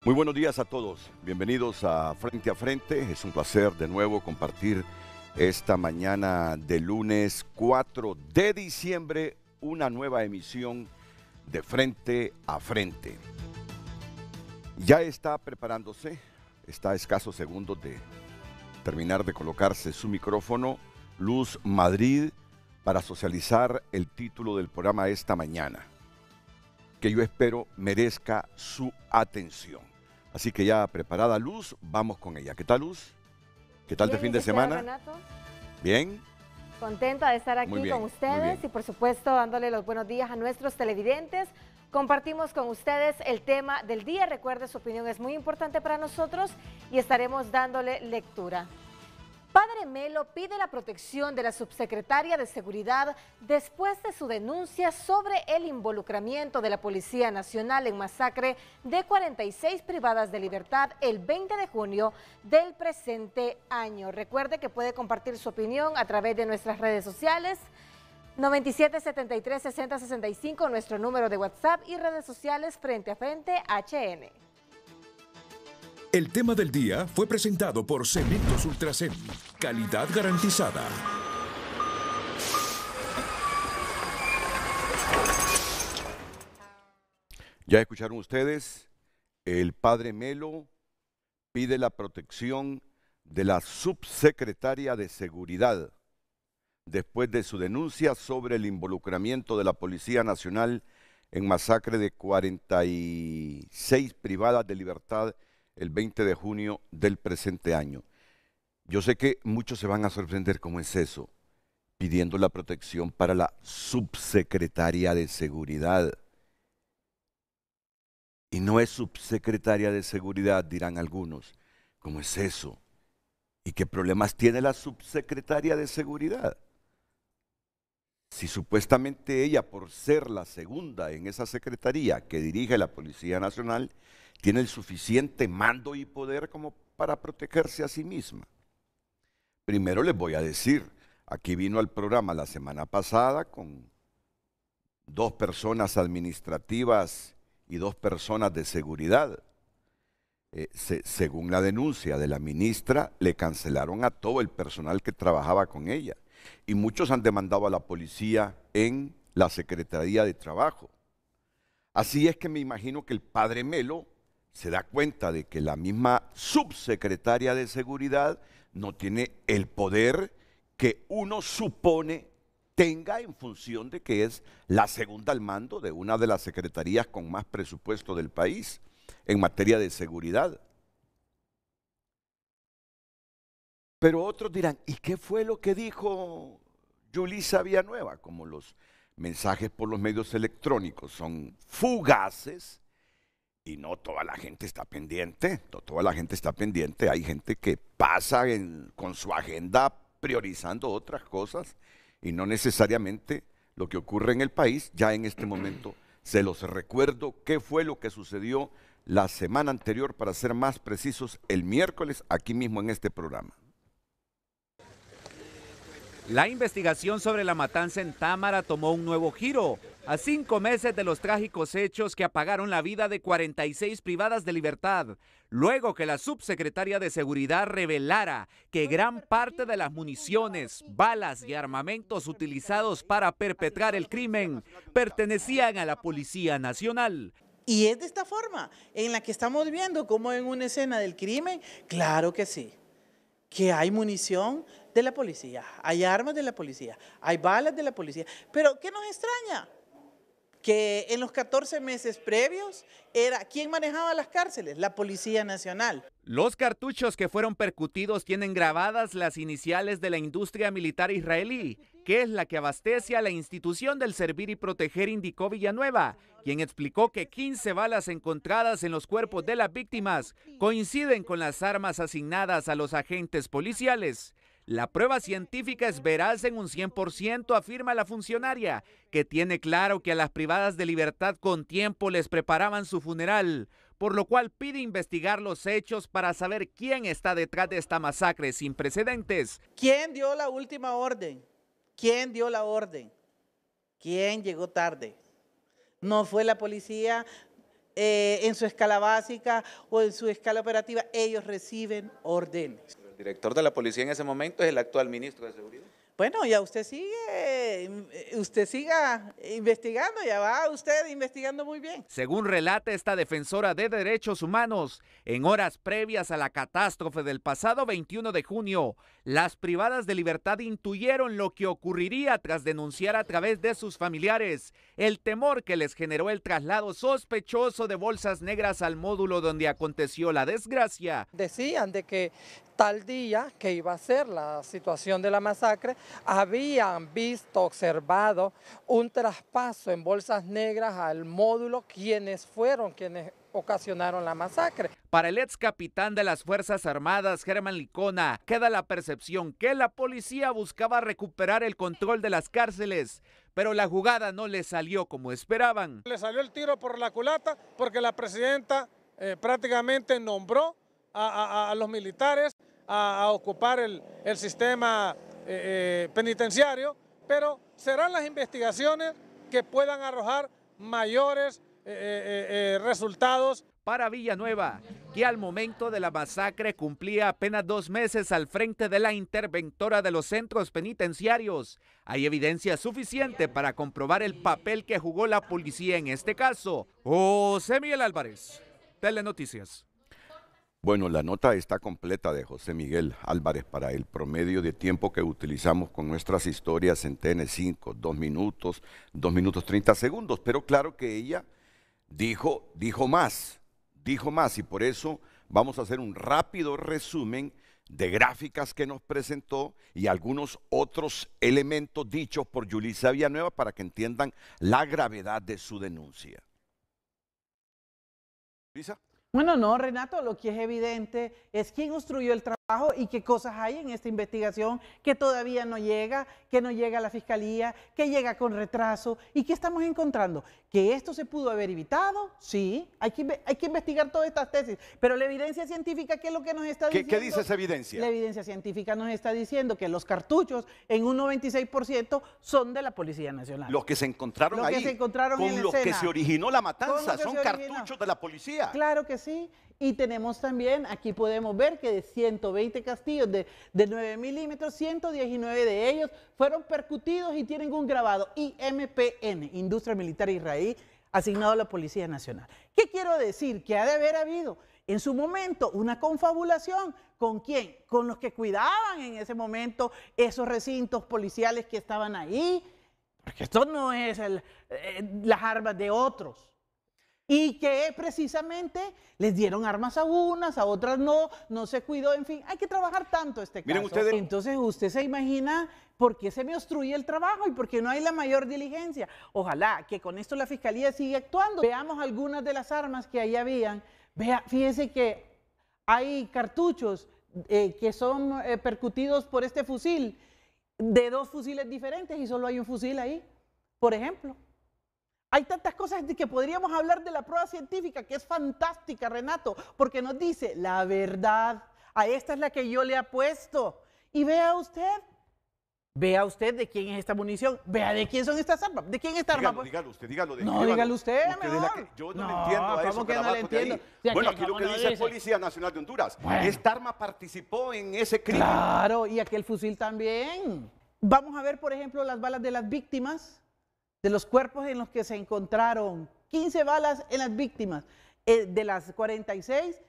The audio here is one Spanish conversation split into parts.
Muy buenos días a todos, bienvenidos a Frente. Es un placer de nuevo compartir esta mañana de lunes 4 de diciembre, una nueva emisión de Frente a Frente. Ya está preparándose, está a escasos segundos de terminar de colocarse su micrófono, Luz Madrid, para socializar el título del programa esta mañana, que yo espero merezca su atención. Así que ya preparada Luz, vamos con ella. ¿Qué tal, Luz? ¿Qué tal de fin de semana? Renato. Bien. Contenta de estar aquí con ustedes y por supuesto dándole los buenos días a nuestros televidentes. Compartimos con ustedes el tema del día. Recuerde, su opinión es muy importante para nosotros y estaremos dándole lectura. Padre Melo pide la protección de la subsecretaria de Seguridad después de su denuncia sobre el involucramiento de la Policía Nacional en masacre de 46 privadas de libertad el 20 de junio del presente año. Recuerde que puede compartir su opinión a través de nuestras redes sociales, 9773-6065, nuestro número de WhatsApp, y redes sociales Frente a Frente HN. El tema del día fue presentado por Cementos Ultracem, calidad garantizada. Ya escucharon ustedes, el padre Melo pide la protección de la subsecretaria de Seguridad después de su denuncia sobre el involucramiento de la Policía Nacional en masacre de 46 privadas de libertad el 20 de junio del presente año. Yo sé que muchos se van a sorprender cómo es eso, pidiendo la protección para la subsecretaria de Seguridad. Y no es subsecretaria de Seguridad, dirán algunos. ¿Cómo es eso? ¿Y qué problemas tiene la subsecretaria de Seguridad? Si supuestamente ella, por ser la segunda en esa secretaría que dirige la Policía Nacional, tiene el suficiente mando y poder como para protegerse a sí misma. Primero les voy a decir, aquí vino al programa la semana pasada con 2 personas administrativas y 2 personas de seguridad. Según la denuncia de la ministra, le cancelaron a todo el personal que trabajaba con ella. Y muchos han demandado a la policía en la Secretaría de Trabajo. Así es que me imagino que el padre Melo se da cuenta de que la misma subsecretaria de Seguridad no tiene el poder que uno supone tenga en función de que es la segunda al mando de una de las secretarías con más presupuesto del país en materia de seguridad. Pero otros dirán, ¿y qué fue lo que dijo Yulisa Villanueva? Como los mensajes por los medios electrónicos son fugaces y no toda la gente está pendiente, hay gente que pasa con su agenda priorizando otras cosas y no necesariamente lo que ocurre en el país. Ya en este momento se los recuerdo qué fue lo que sucedió la semana anterior, para ser más precisos, el miércoles, aquí mismo en este programa. La investigación sobre la matanza en Támara tomó un nuevo giro. A 5 meses de los trágicos hechos que apagaron la vida de 46 privadas de libertad, luego que la subsecretaria de Seguridad revelara que gran parte de las municiones, balas y armamentos utilizados para perpetrar el crimen pertenecían a la Policía Nacional. Y es de esta forma en la que estamos viendo como en una escena del crimen, claro que sí, que hay munición de la policía, hay armas de la policía, hay balas de la policía. Pero ¿qué nos extraña? Que en los 14 meses previos, ¿quién manejaba las cárceles? La Policía Nacional. Los cartuchos que fueron percutidos tienen grabadas las iniciales de la industria militar israelí, que es la que abastece a la institución del Servir y Proteger, indicó Villanueva, quien explicó que 15 balas encontradas en los cuerpos de las víctimas coinciden con las armas asignadas a los agentes policiales. La prueba científica es veraz en un 100%, afirma la funcionaria, que tiene claro que a las privadas de libertad con tiempo les preparaban su funeral, por lo cual pide investigar los hechos para saber quién está detrás de esta masacre sin precedentes. ¿Quién dio la última orden? ¿Quién dio la orden? ¿Quién llegó tarde? No fue la policía en su escala básica o en su escala operativa, ellos reciben órdenes. El director de la policía en ese momento es el actual ministro de Seguridad. Bueno, ya usted siga investigando, ya va usted investigando muy bien. Según relata esta defensora de derechos humanos, en horas previas a la catástrofe del pasado 21 de junio, las privadas de libertad intuyeron lo que ocurriría tras denunciar a través de sus familiares el temor que les generó el traslado sospechoso de bolsas negras al módulo donde aconteció la desgracia. Decían de que tal día que iba a ser la situación de la masacre, habían visto, observado un traspaso en bolsas negras al módulo, quienes ocasionaron la masacre. Para el ex capitán de las Fuerzas Armadas, Germán Licona, queda la percepción que la policía buscaba recuperar el control de las cárceles, pero la jugada no le salió como esperaban. Le salió el tiro por la culata porque la presidenta prácticamente nombró a los militares a ocupar el sistema penitenciario, pero serán las investigaciones que puedan arrojar mayores resultados. Para Villanueva, que al momento de la masacre cumplía apenas 2 meses al frente de la interventora de los centros penitenciarios, hay evidencia suficiente para comprobar el papel que jugó la policía en este caso. José Miguel Álvarez, Telenoticias. Bueno, la nota está completa de José Miguel Álvarez para el promedio de tiempo que utilizamos con nuestras historias en TN5, 2 minutos, 2 minutos 30 segundos, pero claro que ella dijo más y por eso vamos a hacer un rápido resumen de gráficas que nos presentó y algunos otros elementos dichos por Yulisa Villanueva para que entiendan la gravedad de su denuncia. ¿Lisa? Bueno, no, Renato, lo que es evidente es quién obstruyó el trabajo y qué cosas hay en esta investigación que todavía no llega, que no llega a la fiscalía, que llega con retraso. ¿Y qué estamos encontrando? ¿Que esto se pudo haber evitado? Sí, hay que investigar todas estas tesis, pero la evidencia científica, ¿qué es lo que nos está diciendo? ¿Qué dice esa evidencia? La evidencia científica nos está diciendo que los cartuchos en un 96% son de la Policía Nacional. Los que se encontraron ahí, con los que se originó la matanza, son cartuchos de la policía. Claro que sí, y tenemos también, aquí podemos ver que de 120 castillos de 9 milímetros, 119 de ellos fueron percutidos y tienen un grabado IMPN, Industria Militar Israelí, asignado a la Policía Nacional. ¿Qué quiero decir? Que ha de haber habido en su momento una confabulación. ¿Con quién? Con los que cuidaban en ese momento esos recintos policiales que estaban ahí, porque esto no es las armas de otros. Y que precisamente les dieron armas a unas, a otras no se cuidó, en fin, hay que trabajar tanto este caso. Miren ustedes. Entonces usted se imagina por qué se me obstruye el trabajo y por qué no hay la mayor diligencia. Ojalá que con esto la Fiscalía siga actuando. Veamos algunas de las armas que ahí habían. Fíjese que hay cartuchos que son percutidos por este fusil, de 2 fusiles diferentes y solo hay un fusil ahí, por ejemplo. Hay tantas cosas de que podríamos hablar de la prueba científica, que es fantástica, Renato, porque nos dice la verdad. A esta es la que yo le apuesto. Y vea usted de quién es esta munición, vea de quién son estas armas, de quién es esta arma. Dígalo usted, dígalo. No, dígalo usted, mejor. Yo no le entiendo a eso. ¿Cómo que no le entiendo? Bueno, aquí lo que dice es Policía Nacional de Honduras. Bueno. Esta arma participó en ese crimen. Claro, y aquel fusil también. Vamos a ver, por ejemplo, las balas de las víctimas, de los cuerpos en los que se encontraron 15 balas en las víctimas. De las 46,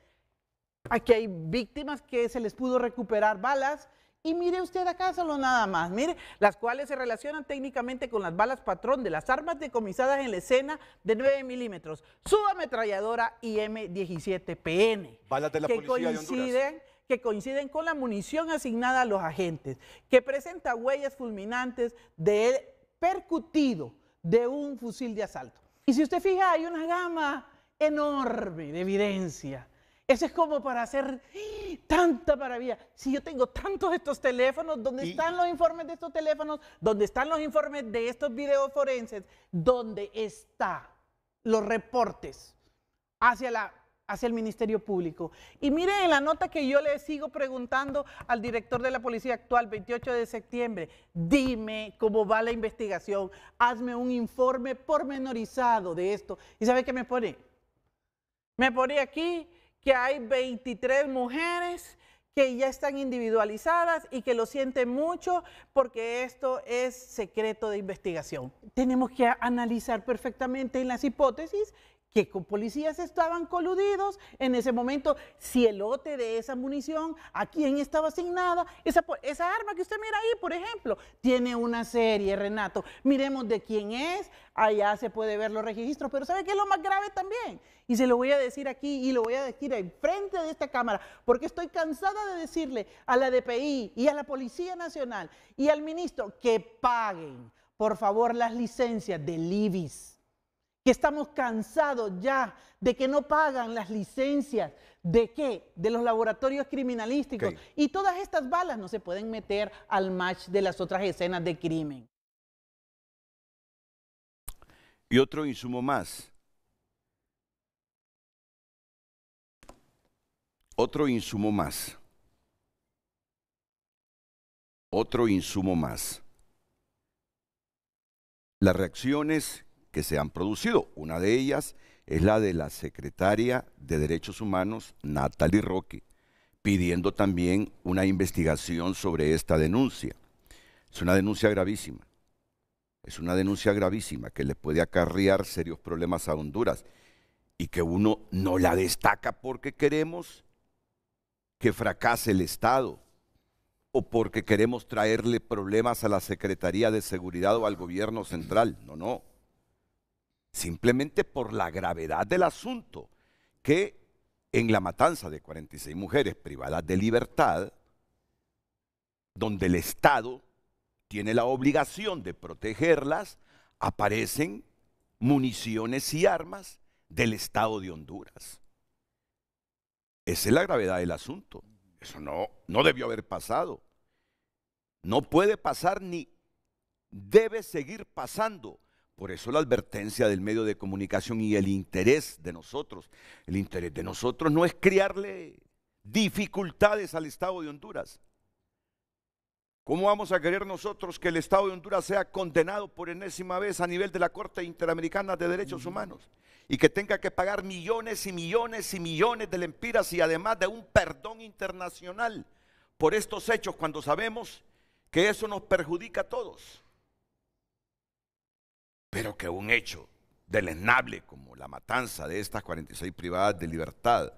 aquí hay víctimas que se les pudo recuperar balas. Y mire usted acá solo nada más, mire, las cuales se relacionan técnicamente con las balas patrón de las armas decomisadas en la escena de 9 milímetros, subametralladora IM-17PN. Balas de la Policía de Honduras. Que coinciden con la munición asignada a los agentes, que presenta huellas fulminantes de percutido de un fusil de asalto. Y si usted fija, hay una gama enorme de evidencia. Eso es como para hacer tanta maravilla. Si yo tengo tantos de estos teléfonos, ¿dónde están los informes de estos teléfonos? ¿Dónde están los informes de estos videos forenses? ¿Dónde están los reportes hacia el Ministerio Público? Y miren en la nota que yo le sigo preguntando al director de la policía actual, 28 de septiembre, dime cómo va la investigación, hazme un informe pormenorizado de esto. ¿Y sabe qué me pone? Me pone aquí que hay 23 mujeres que ya están individualizadas y que lo sienten mucho porque esto es secreto de investigación. Tenemos que analizar perfectamente en las hipótesis que con policías estaban coludidos en ese momento, si el lote de esa munición, a quién estaba asignada, esa arma que usted mira ahí, por ejemplo, tiene una serie, Renato, miremos de quién es, allá se puede ver los registros, pero ¿sabe qué es lo más grave también? Y se lo voy a decir aquí y lo voy a decir enfrente de esta cámara, porque estoy cansada de decirle a la DPI y a la Policía Nacional y al ministro que paguen, por favor, las licencias del IBIS. Que estamos cansados ya de que no pagan las licencias, ¿de qué? De los laboratorios criminalísticos. Okay. Y todas estas balas no se pueden meter al match de las otras escenas de crimen. Y otro insumo más. Otro insumo más. Otro insumo más. Las reacciones que se han producido. Una de ellas es la de la secretaria de Derechos Humanos, Natalie Roque, pidiendo también una investigación sobre esta denuncia. Es una denuncia gravísima. Es una denuncia gravísima que le puede acarrear serios problemas a Honduras y que uno no la destaca porque queremos que fracase el Estado o porque queremos traerle problemas a la Secretaría de Seguridad o al gobierno central. No, no. Simplemente por la gravedad del asunto, que en la matanza de 46 mujeres privadas de libertad, donde el Estado tiene la obligación de protegerlas, aparecen municiones y armas del Estado de Honduras. Esa es la gravedad del asunto. Eso no debió haber pasado. No puede pasar ni debe seguir pasando. Por eso la advertencia del medio de comunicación y el interés de nosotros. El interés de nosotros no es crearle dificultades al Estado de Honduras. ¿Cómo vamos a querer nosotros que el Estado de Honduras sea condenado por enésima vez a nivel de la Corte Interamericana de Derechos Humanos y que tenga que pagar millones y millones y millones de lempiras y además de un perdón internacional por estos hechos cuando sabemos que eso nos perjudica a todos? Pero que un hecho deleznable como la matanza de estas 46 privadas de libertad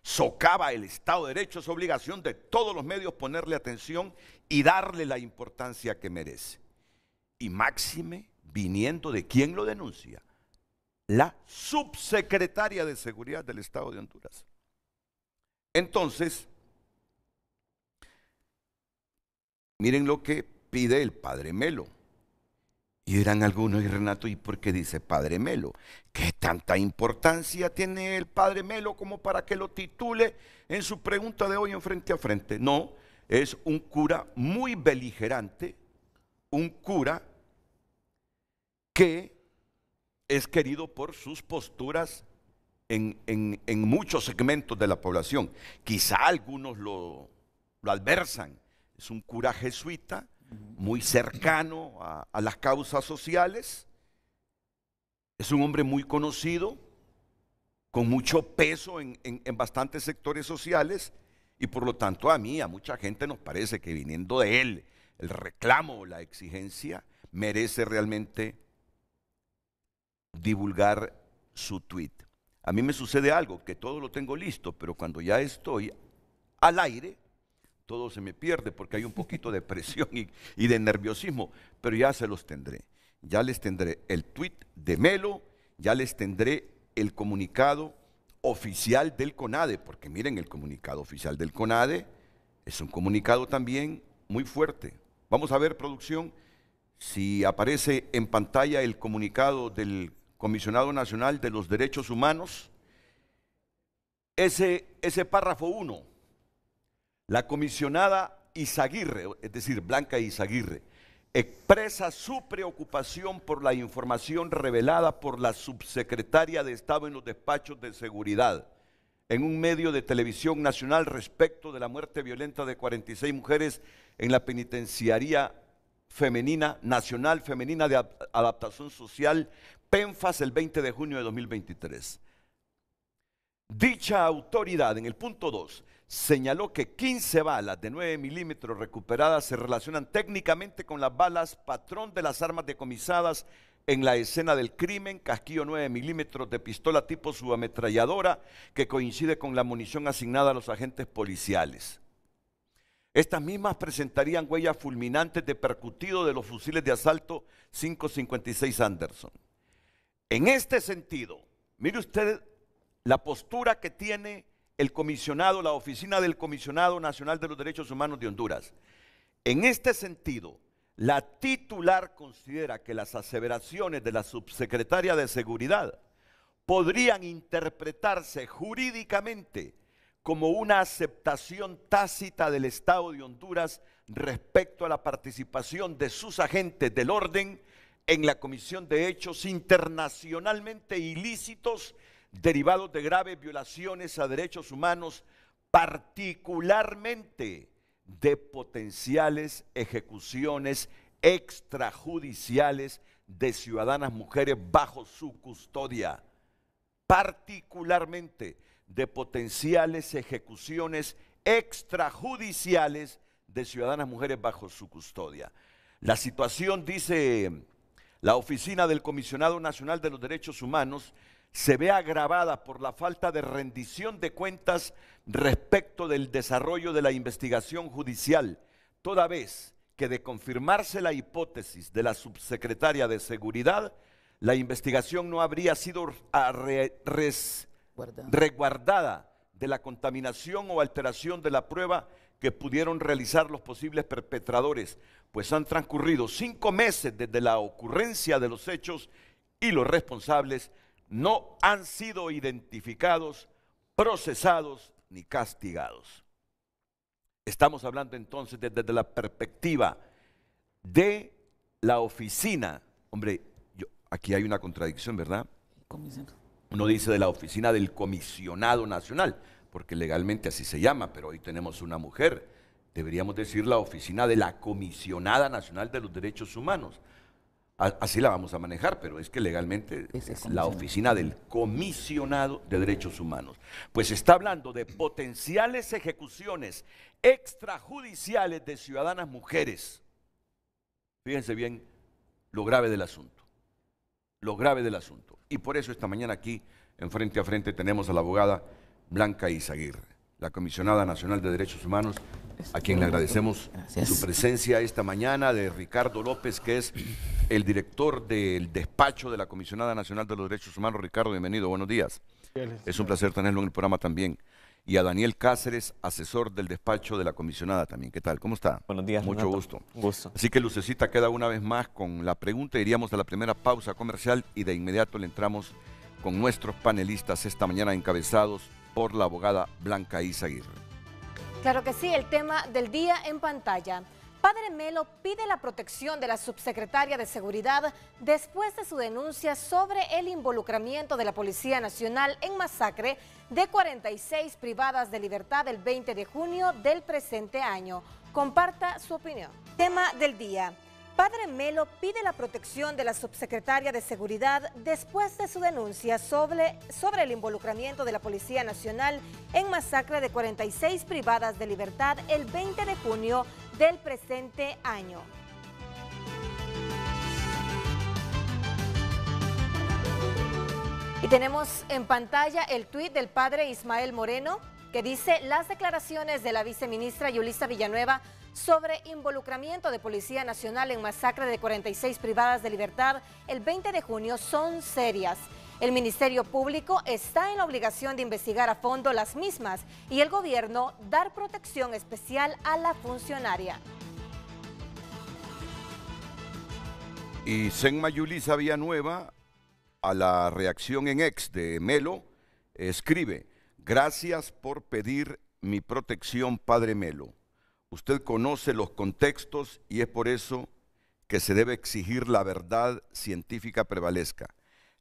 socava el Estado de Derecho, es obligación de todos los medios ponerle atención y darle la importancia que merece. Y máxime viniendo de quien lo denuncia, la subsecretaria de Seguridad del Estado de Honduras. Entonces, miren lo que pide el padre Melo. Y dirán algunos, y Renato, ¿y por qué dice padre Melo? ¿Qué tanta importancia tiene el padre Melo como para que lo titule en su pregunta de hoy en Frente a Frente? No, es un cura muy beligerante, un cura que es querido por sus posturas en muchos segmentos de la población. Quizá algunos lo adversan. Es un cura jesuita, muy cercano a las causas sociales, es un hombre muy conocido, con mucho peso en bastantes sectores sociales y por lo tanto a mucha gente nos parece que viniendo de él el reclamo o la exigencia merece realmente divulgar su tweet. A mí me sucede algo, que todo lo tengo listo, pero cuando ya estoy al aire, todo se me pierde porque hay un poquito de presión y de nerviosismo, pero ya se los tendré. Ya les tendré el tuit de Melo, ya les tendré el comunicado oficial del CONADE, porque miren, el comunicado oficial del CONADE es un comunicado también muy fuerte. Vamos a ver, producción, si aparece en pantalla el comunicado del Comisionado Nacional de los Derechos Humanos. Ese párrafo 1. La comisionada Izaguirre, es decir, Blanca Izaguirre, expresa su preocupación por la información revelada por la subsecretaria de Estado en los despachos de seguridad en un medio de televisión nacional respecto de la muerte violenta de 46 mujeres en la penitenciaría femenina nacional femenina de adaptación social PENFAS el 20 de junio de 2023. Dicha autoridad, en el punto 2, señaló que 15 balas de 9 milímetros recuperadas se relacionan técnicamente con las balas patrón de las armas decomisadas en la escena del crimen, casquillo 9 milímetros de pistola tipo subametralladora que coincide con la munición asignada a los agentes policiales. Estas mismas presentarían huellas fulminantes de percutido de los fusiles de asalto 5.56 Anderson. En este sentido, mire usted la postura que tiene el comisionado, la oficina del Comisionado Nacional de los Derechos Humanos de Honduras. En este sentido, la titular considera que las aseveraciones de la subsecretaria de Seguridad podrían interpretarse jurídicamente como una aceptación tácita del Estado de Honduras respecto a la participación de sus agentes del orden en la comisión de hechos internacionalmente ilícitos derivados de graves violaciones a derechos humanos, particularmente de potenciales ejecuciones extrajudiciales de ciudadanas mujeres bajo su custodia, particularmente de potenciales ejecuciones extrajudiciales de ciudadanas mujeres bajo su custodia. La situación, dice la Oficina del Comisionado Nacional de los Derechos Humanos, se ve agravada por la falta de rendición de cuentas respecto del desarrollo de la investigación judicial, toda vez que de confirmarse la hipótesis de la subsecretaria de Seguridad, la investigación no habría sido resguardada de la contaminación o alteración de la prueba que pudieron realizar los posibles perpetradores, pues han transcurrido 5 meses desde la ocurrencia de los hechos y los responsables no han sido identificados, procesados ni castigados. Estamos hablando entonces desde la perspectiva de la oficina. Hombre, aquí hay una contradicción, ¿verdad? Uno dice de la oficina del Comisionado Nacional, porque legalmente así se llama, pero hoy tenemos una mujer. Deberíamos decir la oficina de la Comisionada Nacional de los Derechos Humanos. Así la vamos a manejar, pero es que legalmente es la oficina del Comisionado de Derechos Humanos. Pues está hablando de potenciales ejecuciones extrajudiciales de ciudadanas mujeres. Fíjense bien lo grave del asunto, lo grave del asunto. Y por eso esta mañana aquí, en Frente a Frente, tenemos a la abogada Blanca Izaguirre, la Comisionada Nacional de Derechos Humanos, a quien le agradecemos su presencia esta mañana, de Ricardo López, que es el director del despacho de la Comisionada Nacional de los Derechos Humanos. Ricardo, bienvenido, buenos días. Es un placer tenerlo en el programa también. Y a Daniel Cáceres, asesor del despacho de la comisionada también. ¿Qué tal? ¿Cómo está? Buenos días. Mucho gusto. Así que Lucecita queda una vez más con la pregunta. Iríamos a la primera pausa comercial y de inmediato le entramos con nuestros panelistas esta mañana, encabezados por la abogada Blanca Izaguirre. Claro que sí, el tema del día en pantalla. Padre Melo pide la protección de la subsecretaria de Seguridad después de su denuncia sobre el involucramiento de la Policía Nacional en masacre de 46 privadas de libertad el 20 de junio del presente año. Comparta su opinión. Tema del día. Padre Melo pide la protección de la subsecretaria de Seguridad después de su denuncia sobre el involucramiento de la Policía Nacional en masacre de 46 privadas de libertad el 20 de junio del presente año. Y tenemos en pantalla el tuit del padre Ismael Moreno, que dice: las declaraciones de la viceministra Yulisa Villanueva sobre involucramiento de Policía Nacional en masacre de 46 privadas de libertad el 20 de junio son serias. El Ministerio Público está en la obligación de investigar a fondo las mismas y el gobierno dar protección especial a la funcionaria. Y Senma Yulisa Villanueva, a la reacción en ex de Melo, escribe: gracias por pedir mi protección, Padre Melo. Usted conoce los contextos y es por eso que se debe exigir la verdad científica prevalezca.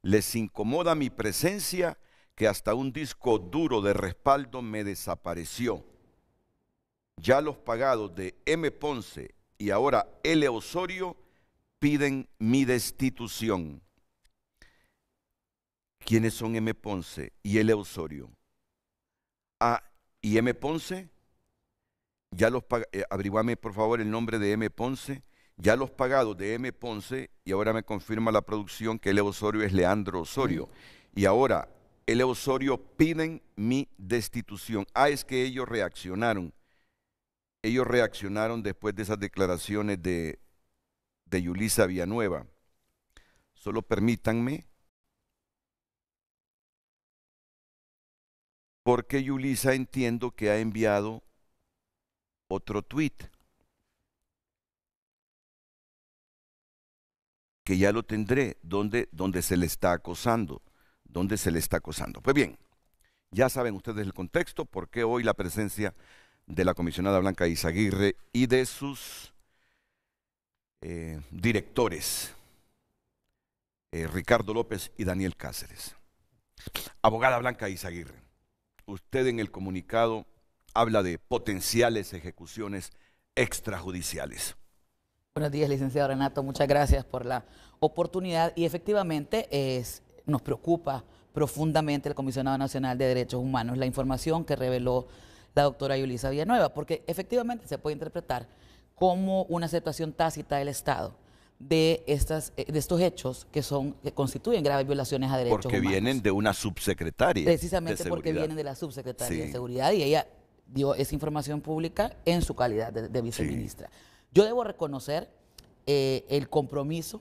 Les incomoda mi presencia, que hasta un disco duro de respaldo me desapareció. Ya los pagados de M. Ponce y ahora L. Osorio piden mi destitución. ¿Quiénes son M. Ponce y L. Osorio? Ah, y M. Ponce, ya los averiguame por favor el nombre de M. Ponce, ya los pagados de M. Ponce, y ahora me confirma la producción que L. Osorio es Leandro Osorio. Y ahora, L. Osorio piden mi destitución. Ah, es que ellos reaccionaron. Ellos reaccionaron después de esas declaraciones de Yulisa Villanueva. Solo permítanme, porque Yulisa entiendo que ha enviado otro tuit, que ya lo tendré, donde se le está acosando, Pues bien, ya saben ustedes el contexto, por qué hoy la presencia de la comisionada Blanca Izaguirre y de sus directores, Ricardo López y Daniel Cáceres. Abogada Blanca Izaguirre, usted en el comunicado habla de potenciales ejecuciones extrajudiciales. Buenos días, licenciado Renato. Muchas gracias por la oportunidad. Y efectivamente nos preocupa profundamente el Comisionado Nacional de Derechos Humanos la información que reveló la doctora Yulisa Villanueva, porque efectivamente se puede interpretar como una aceptación tácita del Estado de estos hechos que constituyen graves violaciones a derechos humanos. Porque vienen de una subsecretaria. Precisamente porque vienen de la subsecretaria de Seguridad, y ella dio esa información pública en su calidad de viceministra. Yo debo reconocer el compromiso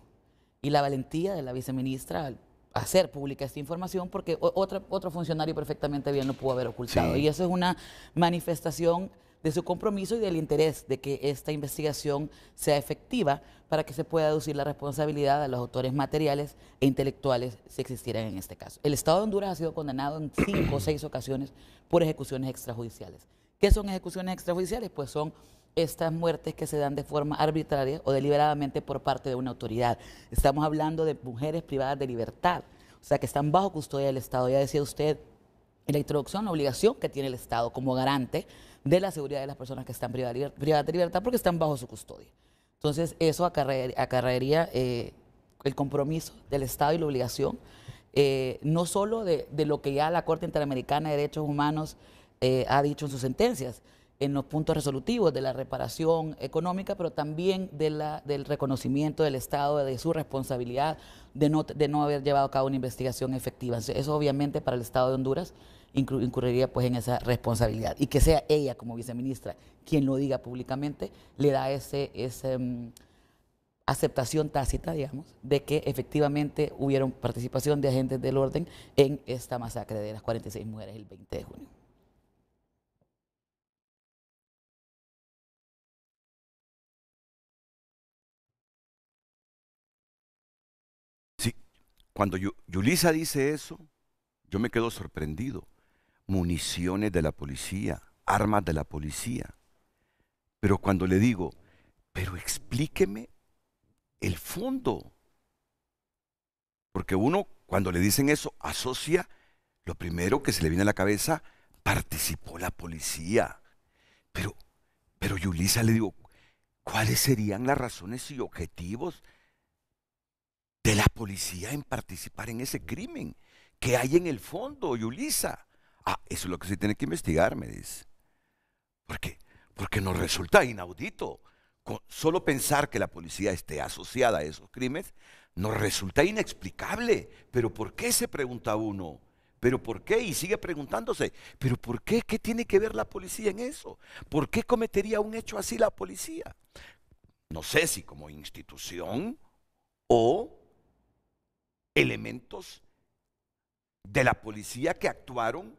y la valentía de la viceministra al hacer pública esta información, porque otro funcionario perfectamente bien lo pudo haber ocultado. Y eso es una manifestación de su compromiso y del interés de que esta investigación sea efectiva para que se pueda deducir la responsabilidad de los autores materiales e intelectuales si existieran en este caso. El Estado de Honduras ha sido condenado en 5 o 6 ocasiones por ejecuciones extrajudiciales. ¿Qué son ejecuciones extrajudiciales? Pues son estas muertes que se dan de forma arbitraria o deliberadamente por parte de una autoridad. Estamos hablando de mujeres privadas de libertad, o sea, que están bajo custodia del Estado. Ya decía usted en la introducción la obligación que tiene el Estado como garante de la seguridad de las personas que están privadas de libertad porque están bajo su custodia. Entonces, eso acarrearía el compromiso del Estado y la obligación, no solo de lo que ya la Corte Interamericana de Derechos Humanos ha dicho en sus sentencias, en los puntos resolutivos de la reparación económica, pero también del reconocimiento del Estado, de su responsabilidad de no haber llevado a cabo una investigación efectiva. Eso obviamente para el Estado de Honduras incurriría pues en esa responsabilidad. Y que sea ella como viceministra quien lo diga públicamente, le da esa aceptación tácita, digamos, de que efectivamente hubieron participación de agentes del orden en esta masacre de las 46 mujeres el 20 de junio. Cuando Yulisa dice eso, yo me quedo sorprendido. Municiones de la policía, armas de la policía. Pero cuando le digo, pero explíqueme el fondo. Porque uno, cuando le dicen eso, asocia lo primero que se le viene a la cabeza, participó la policía. Pero Yulisa, le digo, ¿cuáles serían las razones y objetivos de la policía en participar en ese crimen? ¿Qué hay en el fondo, Yulisa? Ah, eso es lo que se tiene que investigar, me dice. Porque nos resulta inaudito. Solo pensar que la policía esté asociada a esos crímenes nos resulta inexplicable. ¿Pero por qué?, se pregunta uno. ¿Pero por qué? Y sigue preguntándose, ¿pero por qué? ¿Qué tiene que ver la policía en eso? ¿Por qué cometería un hecho así la policía? No sé si como institución o elementos de la policía que actuaron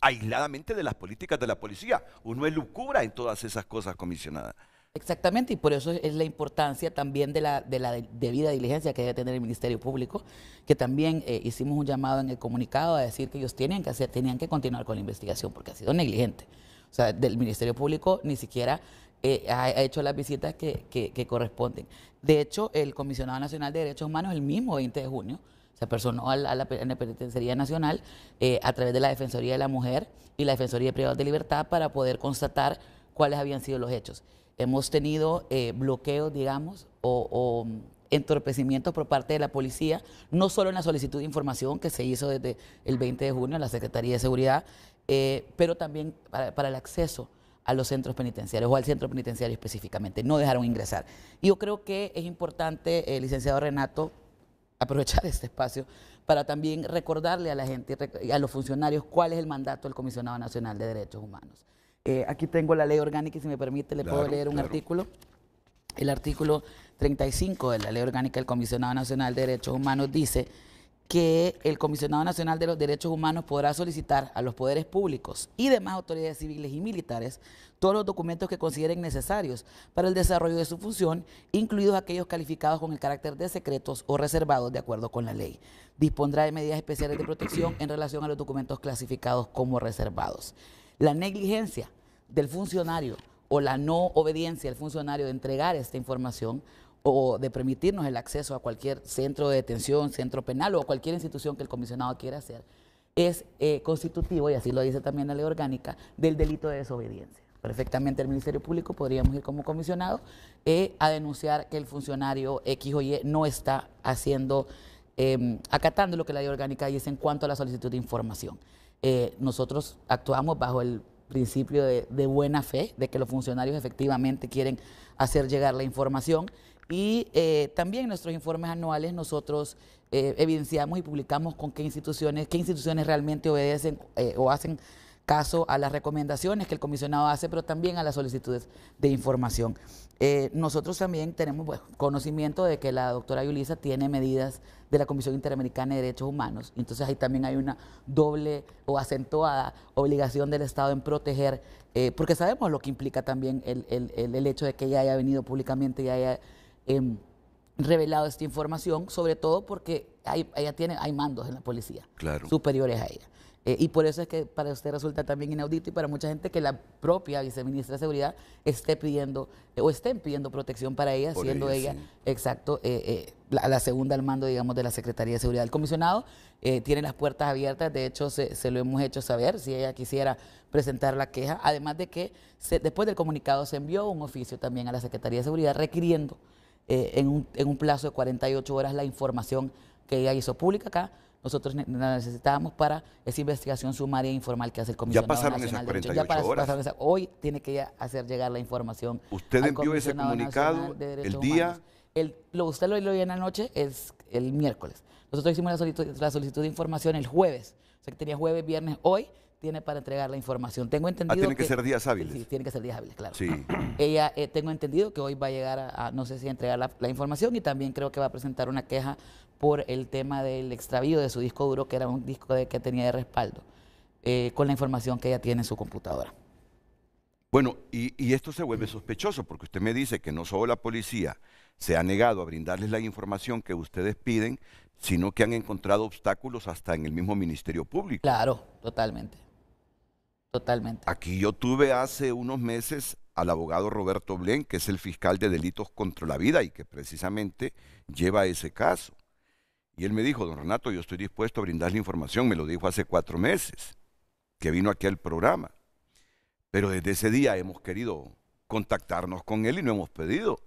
aisladamente de las políticas de la policía. Uno elucubra en todas esas cosas, comisionada. Exactamente, y por eso es la importancia también de la debida diligencia que debe tener el Ministerio Público, que también hicimos un llamado en el comunicado a decir que ellos tenían que continuar con la investigación porque ha sido negligente. O sea, del Ministerio Público ni siquiera ha hecho las visitas que corresponden. De hecho, el Comisionado Nacional de Derechos Humanos el mismo 20 de junio se personó a la Penitenciaría Nacional a través de la Defensoría de la Mujer y la Defensoría de Privados de Libertad para poder constatar cuáles habían sido los hechos. Hemos tenido bloqueos, digamos, o entorpecimientos por parte de la policía, no solo en la solicitud de información que se hizo desde el 20 de junio en la Secretaría de Seguridad, pero también para el acceso a los centros penitenciarios o al centro penitenciario específicamente. No dejaron ingresar. Y yo creo que es importante, licenciado Renato, aprovechar este espacio para también recordarle a la gente, a los funcionarios, cuál es el mandato del Comisionado Nacional de Derechos Humanos. Aquí tengo la ley orgánica y si me permite le puedo leer un artículo. El artículo 35 de la ley orgánica del Comisionado Nacional de Derechos Humanos dice que el Comisionado Nacional de los Derechos Humanos podrá solicitar a los poderes públicos y demás autoridades civiles y militares todos los documentos que consideren necesarios para el desarrollo de su función, incluidos aquellos calificados con el carácter de secretos o reservados de acuerdo con la ley. Dispondrá de medidas especiales de protección en relación a los documentos clasificados como reservados. La negligencia del funcionario o la no obediencia del funcionario de entregar esta información o de permitirnos el acceso a cualquier centro de detención, centro penal o cualquier institución que el comisionado quiera hacer, es constitutivo, y así lo dice también la ley orgánica, del delito de desobediencia. Perfectamente el Ministerio Público podríamos ir como comisionado a denunciar que el funcionario X o Y no está haciendo, acatando lo que la ley orgánica dice en cuanto a la solicitud de información. Nosotros actuamos bajo el principio de buena fe, de que los funcionarios efectivamente quieren hacer llegar la información. Y también en nuestros informes anuales nosotros evidenciamos y publicamos con qué instituciones realmente obedecen o hacen caso a las recomendaciones que el comisionado hace, pero también a las solicitudes de información. Nosotros también tenemos conocimiento de que la doctora Yulisa tiene medidas de la Comisión Interamericana de Derechos Humanos, entonces ahí también hay una doble o acentuada obligación del Estado en proteger, porque sabemos lo que implica también el hecho de que ella haya venido públicamente y haya revelado esta información, sobre todo porque hay mandos en la policía superiores a ella. Y por eso es que para usted resulta también inaudito y para mucha gente que la propia viceministra de Seguridad estén pidiendo protección para ella, siendo ella, exacto, la segunda al mando, digamos, de la Secretaría de Seguridad. El comisionado tiene las puertas abiertas, de hecho se lo hemos hecho saber si ella quisiera presentar la queja, además de que después del comunicado se envió un oficio también a la Secretaría de Seguridad requiriendo en un plazo de 48 horas la información que ella hizo pública acá. Nosotros la necesitábamos para esa investigación sumaria e informal que hace el Comisionado Nacional de Derechos. Ya pasaron esas 48 horas. Hoy tiene que hacer llegar la información. ¿Usted envió ese comunicado el día? Usted lo vio en la noche, es el miércoles. Nosotros hicimos la solicitud de información el jueves. O sea que tenía jueves, viernes, hoy tiene para entregar la información. Tengo entendido tienen que ser días hábiles. Sí, tienen que ser días hábiles, claro. Sí. Ella, tengo entendido que hoy va a llegar no sé si a entregar la información y también creo que va a presentar una queja por el tema del extravío de su disco duro, que era un disco que tenía de respaldo, con la información que ella tiene en su computadora. Bueno, y esto se vuelve sospechoso, porque usted me dice que no solo la policía se ha negado a brindarles la información que ustedes piden, sino que han encontrado obstáculos hasta en el mismo Ministerio Público. Claro, totalmente. Totalmente. Aquí yo tuve hace unos meses al abogado Roberto Blen, que es el fiscal de delitos contra la vida y que precisamente lleva ese caso. Y él me dijo, don Renato, yo estoy dispuesto a brindarle información, me lo dijo hace 4 meses, que vino aquí al programa. Pero desde ese día hemos querido contactarnos con él y no hemos pedido.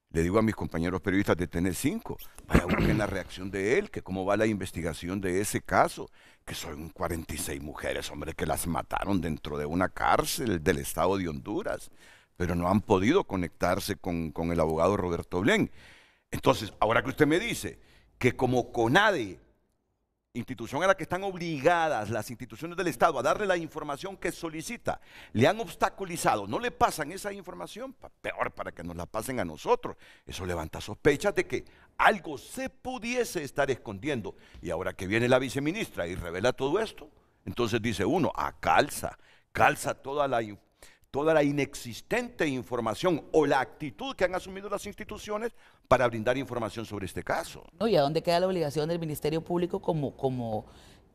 Le digo a mis compañeros periodistas de Tener 5, vaya busquen la reacción de él, que cómo va la investigación de ese caso, que son 46 mujeres, hombre, que las mataron dentro de una cárcel del estado de Honduras, pero no han podido conectarse con el abogado Roberto Blen. Entonces, ahora que usted me dice que como CONADE, institución a la que están obligadas las instituciones del Estado a darle la información que solicita, le han obstaculizado, no le pasan esa información, peor para que nos la pasen a nosotros. Eso levanta sospechas de que algo se pudiese estar escondiendo. Y ahora que viene la viceministra y revela todo esto, entonces dice uno, calza toda la inexistente información o la actitud que han asumido las instituciones para brindar información sobre este caso. No, ¿y a dónde queda la obligación del Ministerio Público como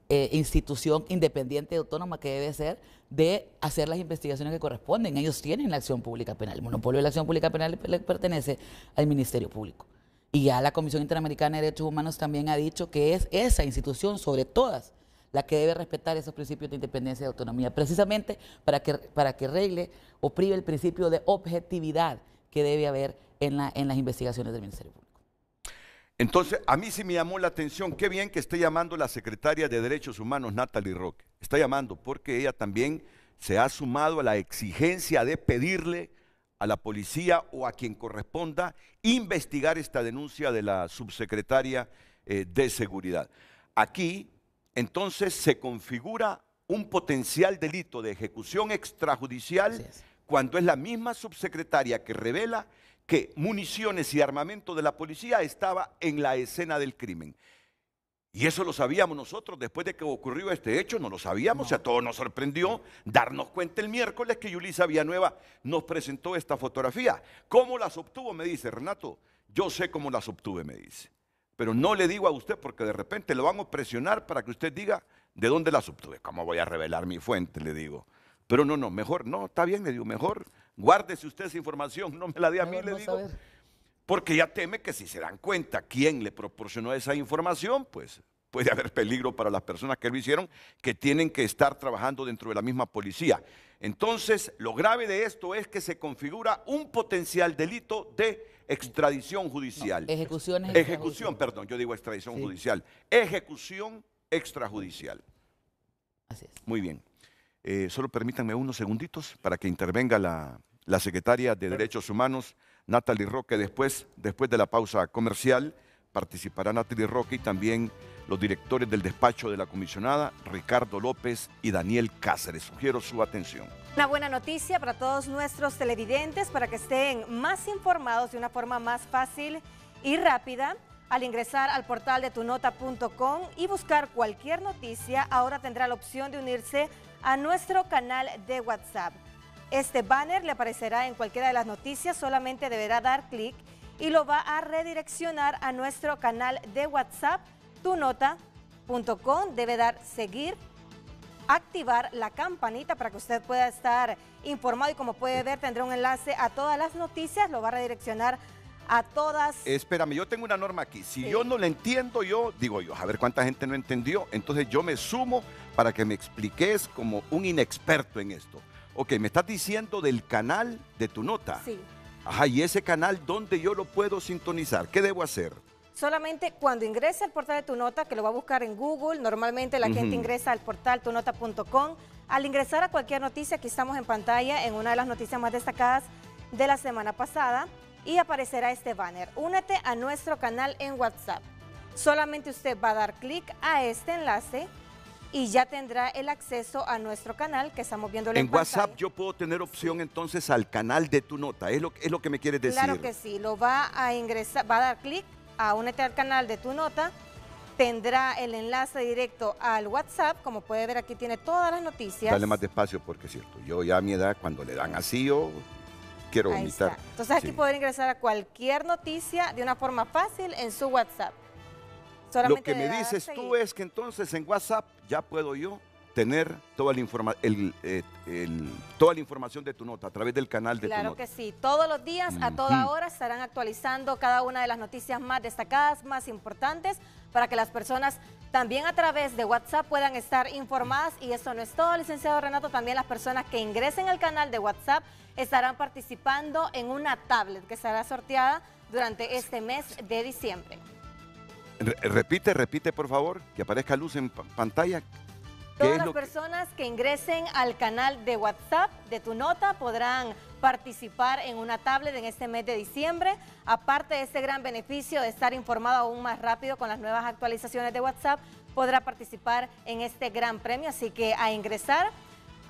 institución independiente y autónoma que debe ser de hacer las investigaciones que corresponden? Ellos tienen la acción pública penal. El monopolio de la acción pública penal le pertenece al Ministerio Público. Y ya la Comisión Interamericana de Derechos Humanos también ha dicho que es esa institución sobre todas la que debe respetar esos principios de independencia y autonomía, precisamente para que regle o prive el principio de objetividad que debe haber en las investigaciones del Ministerio Público. Entonces, a mí sí me llamó la atención, qué bien que esté llamando la secretaria de Derechos Humanos, Natalie Roque. está llamando porque ella también se ha sumado a la exigencia de pedirle a la policía o a quien corresponda investigar esta denuncia de la subsecretaria de Seguridad. Aquí, entonces, se configura un potencial delito de ejecución extrajudicial cuando es la misma subsecretaria que revela que municiones y armamento de la policía estaba en la escena del crimen. Y eso lo sabíamos nosotros después de que ocurrió este hecho, no lo sabíamos, a todos nos sorprendió darnos cuenta el miércoles que Yulisa Villanueva nos presentó esta fotografía. ¿Cómo las obtuvo? Me dice, Renato, yo sé cómo las obtuve, me dice. Pero no le digo a usted porque de repente lo van a presionar para que usted diga de dónde las obtuve. ¿Cómo voy a revelar mi fuente? Le digo. Pero no, mejor, no, está bien, le digo, mejor guárdese usted esa información, no me la dé a mí, le digo. Porque ya teme que si se dan cuenta quién le proporcionó esa información, pues puede haber peligro para las personas que lo hicieron, que tienen que estar trabajando dentro de la misma policía. Entonces, lo grave de esto es que se configura un potencial delito de extradición judicial. No, ejecución, perdón, yo digo extradición judicial. Ejecución extrajudicial. Así es. Muy bien. Solo permítanme unos segunditos para que intervenga la secretaria de Derechos Humanos, Natalie Roque. Después de la pausa comercial, participará Natalie Roque y también los directores del despacho de la comisionada, Ricardo López y Daniel Cáceres. Sugiero su atención. Una buena noticia para todos nuestros televidentes para que estén más informados de una forma más fácil y rápida. Al ingresar al portal de tunota.com y buscar cualquier noticia, ahora tendrá la opción de unirse a nuestro canal de WhatsApp. Este banner le aparecerá en cualquiera de las noticias, solamente deberá dar clic y lo va a redireccionar a nuestro canal de WhatsApp, tunota.com. Debe dar seguir, activar la campanita para que usted pueda estar informado y como puede ver tendrá un enlace a todas las noticias, lo va a redireccionar a todas. Espérame, yo tengo una norma aquí. Si yo no la entiendo, digo yo, a ver cuánta gente no entendió, entonces yo me sumo para que me expliques como un inexperto en esto. Ok, me estás diciendo del canal de Tu Nota. Sí. Ajá, y ese canal, ¿dónde yo lo puedo sintonizar? ¿Qué debo hacer? Solamente cuando ingrese al portal de Tu Nota, que lo va a buscar en Google, normalmente la gente ingresa al portal tunota.com. Al ingresar a cualquier noticia, aquí estamos en pantalla en una de las noticias más destacadas de la semana pasada, y aparecerá este banner. Únete a nuestro canal en WhatsApp. Solamente usted va a dar clic a este enlace y ya tendrá el acceso a nuestro canal que estamos viendo en WhatsApp. pantalla. Yo puedo tener opción entonces al canal de Tu Nota, es lo que me quieres decir. Claro que sí, lo va a ingresar, va a dar clic a únete al canal de Tu Nota, tendrá el enlace directo al WhatsApp, como puede ver aquí tiene todas las noticias. Dale más despacio porque es cierto, yo ya a mi edad cuando le dan así yo quiero vomitar. Entonces aquí poder ingresar a cualquier noticia de una forma fácil en su WhatsApp. Solamente lo que me dices tú es que entonces en WhatsApp ya puedo yo tener toda la, toda la información de Tu Nota a través del canal de Tu Nota. Claro que sí, todos los días, a toda hora estarán actualizando cada una de las noticias más destacadas, más importantes, para que las personas también a través de WhatsApp puedan estar informadas. Y eso no es todo, licenciado Renato, también las personas que ingresen al canal de WhatsApp estarán participando en una tablet que será sorteada durante este mes de diciembre. Repite por favor, que aparezca luz en pantalla. Todas las personas que ingresen al canal de WhatsApp de Tu Nota podrán participar en una tablet en este mes de diciembre. Aparte de ese gran beneficio de estar informado aún más rápido con las nuevas actualizaciones de WhatsApp, podrá participar en este gran premio. Así que a ingresar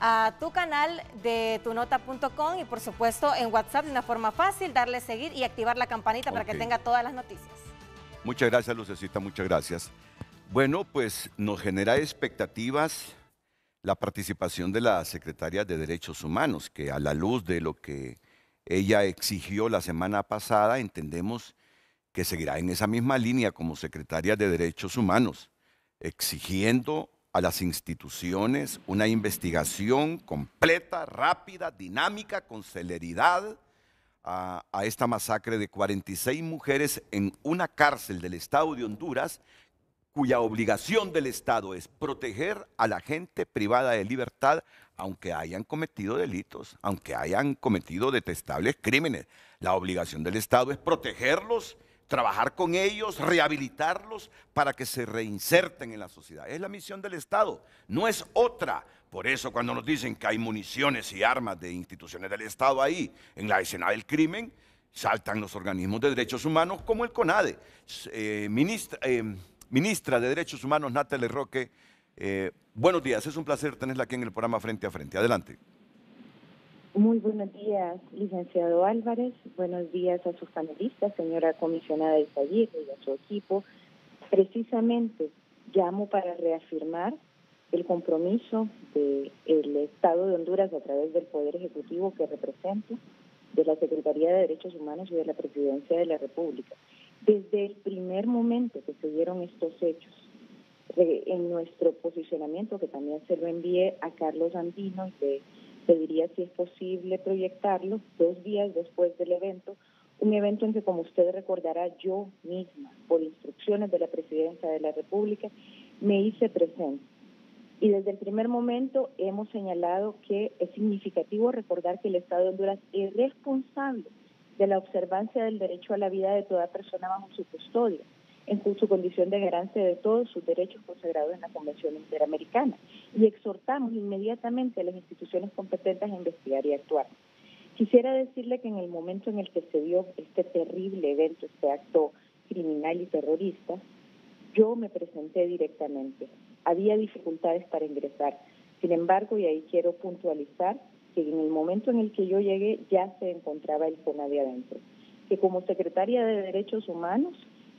a tu canal de tunota.com y por supuesto en WhatsApp de una forma fácil, darle seguir y activar la campanita para que tenga todas las noticias. Muchas gracias, Lucecita, muchas gracias. Bueno, pues nos genera expectativas la participación de la secretaria de Derechos Humanos, que a la luz de lo que ella exigió la semana pasada, entendemos que seguirá en esa misma línea como secretaria de Derechos Humanos, exigiendo a las instituciones una investigación completa, rápida, dinámica, con celeridad a esta masacre de 46 mujeres en una cárcel del estado de Honduras, cuya obligación del Estado es proteger a la gente privada de libertad, aunque hayan cometido delitos, aunque hayan cometido detestables crímenes. La obligación del Estado es protegerlos trabajar con ellos, rehabilitarlos para que se reinserten en la sociedad. Es la misión del Estado, no es otra. Por eso cuando nos dicen que hay municiones y armas de instituciones del Estado ahí, en la escena del crimen, saltan los organismos de derechos humanos como el CONADE. Ministra de Derechos Humanos, Natalie Roque, buenos días, es un placer tenerla aquí en el programa Frente a Frente. Adelante. Muy buenos días, licenciado Álvarez. Buenos días a sus panelistas, señora comisionada Izaguirre y a su equipo. Precisamente llamo para reafirmar el compromiso del Estado de Honduras a través del Poder Ejecutivo que represento, de la Secretaría de Derechos Humanos y de la Presidencia de la República. Desde el primer momento que se dieron estos hechos, en nuestro posicionamiento, que también se lo envié a Carlos Andino y le pediría si es posible proyectarlo 2 días después del evento, un evento en que, como usted recordará, yo misma, por instrucciones de la Presidencia de la República, me hice presente. Y desde el primer momento hemos señalado que es significativo recordar que el Estado de Honduras es responsable de la observancia del derecho a la vida de toda persona bajo su custodia, en su condición de garante de todos sus derechos consagrados en la Convención Interamericana. Y exhortamos inmediatamente a las instituciones competentes a investigar y actuar. Quisiera decirle que en el momento en el que se dio este terrible evento, este acto criminal y terrorista, yo me presenté directamente. Había dificultades para ingresar. Sin embargo, y ahí quiero puntualizar, que en el momento en el que yo llegué ya se encontraba el CONADE adentro. Que como secretaria de Derechos Humanos